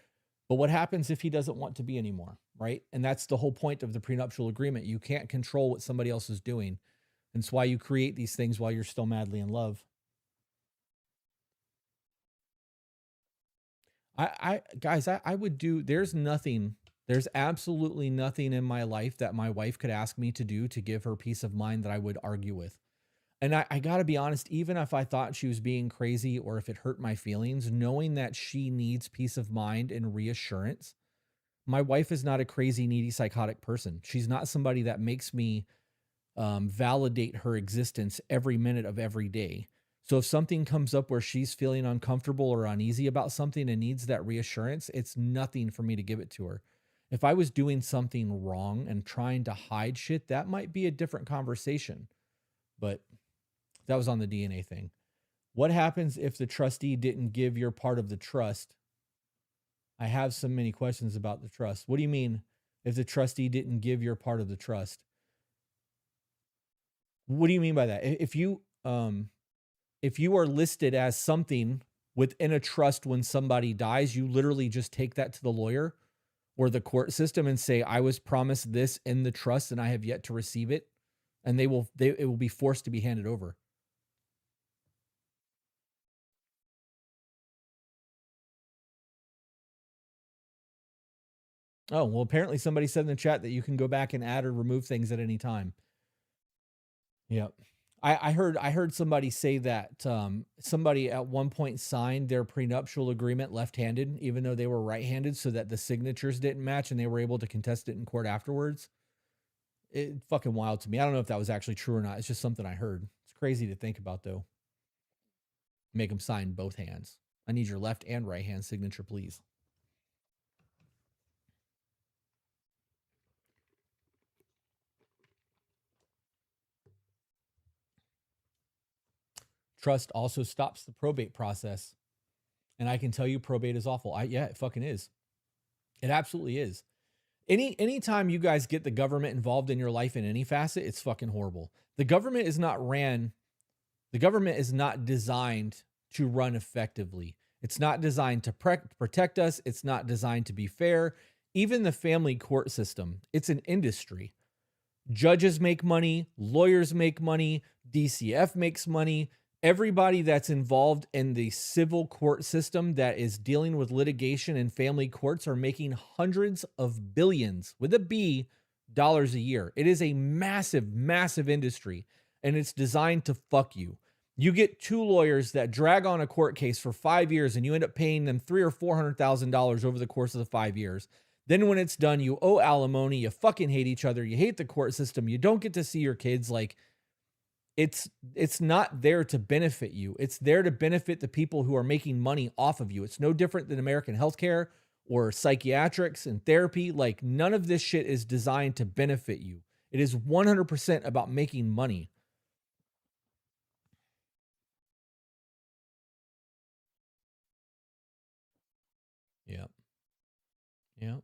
But what happens if he doesn't want to be anymore, right? And that's the whole point of the prenuptial agreement. You can't control what somebody else is doing. And it's why you create these things while you're still madly in love. I would do, there's absolutely nothing in my life that my wife could ask me to do to give her peace of mind that I would argue with. And I gotta be honest, even if I thought she was being crazy or if it hurt my feelings, knowing that she needs peace of mind and reassurance, my wife is not a crazy, needy, psychotic person. She's not somebody that makes me validate her existence every minute of every day. So if something comes up where she's feeling uncomfortable or uneasy about something and needs that reassurance, it's nothing for me to give it to her. If I was doing something wrong and trying to hide shit, that might be a different conversation. But that was on the DNA thing. What happens if the trustee didn't give your part of the trust? I have so many questions about the trust. What do you mean if the trustee didn't give your part of the trust? What do you mean by that? If you are listed as something within a trust when somebody dies, you literally just take that to the lawyer or the court system and say, I was promised this in the trust and I have yet to receive it. And it will be forced to be handed over. Oh, well, apparently somebody said in the chat that you can go back and add or remove things at any time. Yep. I heard somebody say that somebody at one point signed their prenuptial agreement left-handed, even though they were right-handed, so that the signatures didn't match and they were able to contest it in court afterwards. It fucking wild to me. I don't know if that was actually true or not. It's just something I heard. It's crazy to think about, though. Make them sign both hands. I need your left and right hand signature, please. Trust also stops the probate process. And I can tell you probate is awful. Yeah, it fucking is. It absolutely is. Anytime you guys get the government involved in your life in any facet, it's fucking horrible. The government is not designed to run effectively. It's not designed to protect us. It's not designed to be fair. Even the family court system, it's an industry. Judges make money, lawyers make money, DCF makes money. Everybody that's involved in the civil court system that is dealing with litigation and family courts are making hundreds of billions with a B dollars a year. It is a massive, massive industry, and it's designed to fuck you. You get two lawyers that drag on a court case for 5 years, and you end up paying them $300,000 or $400,000 over the course of the 5 years. Then when it's done, you owe alimony, you fucking hate each other, you hate the court system, you don't get to see your kids. Like, it's not there to benefit you. It's there to benefit the people who are making money off of you. It's no different than American healthcare or psychiatrics and therapy. Like, none of this shit is designed to benefit you. It is 100% about making money. Yeah. Yeah.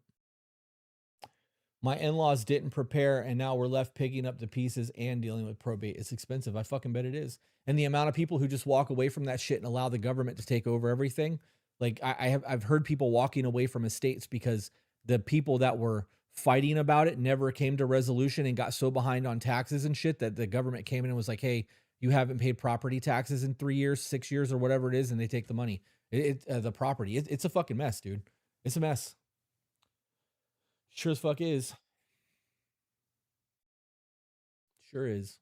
My in-laws didn't prepare, and now we're left picking up the pieces and dealing with probate. It's expensive. I fucking bet it is. And the amount of people who just walk away from that shit and allow the government to take over everything. Like, I've heard people walking away from estates because the people that were fighting about it never came to resolution and got so behind on taxes and shit that the government came in and was like, hey, you haven't paid property taxes in 3 years, 6 years, or whatever it is, and they take the money. The property. It's a fucking mess, dude. It's a mess. Sure as fuck is. Sure is.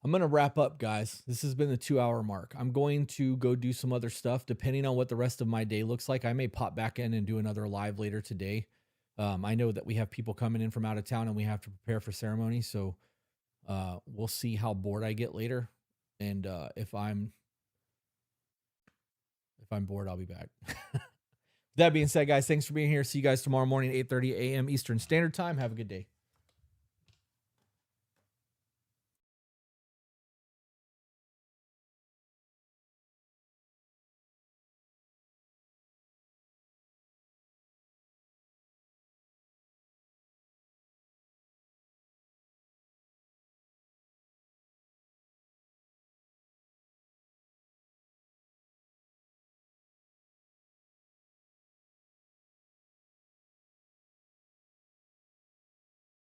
I'm going to wrap up, guys. This has been the 2-hour mark. I'm going to go do some other stuff. Depending on what the rest of my day looks like, I may pop back in and do another live later today. I know that we have people coming in from out of town and we have to prepare for ceremony. So we'll see how bored I get later. And if I'm bored, I'll be back. That being said, guys, thanks for being here. See you guys tomorrow morning, 8:30 a.m. Eastern Standard Time. Have a good day.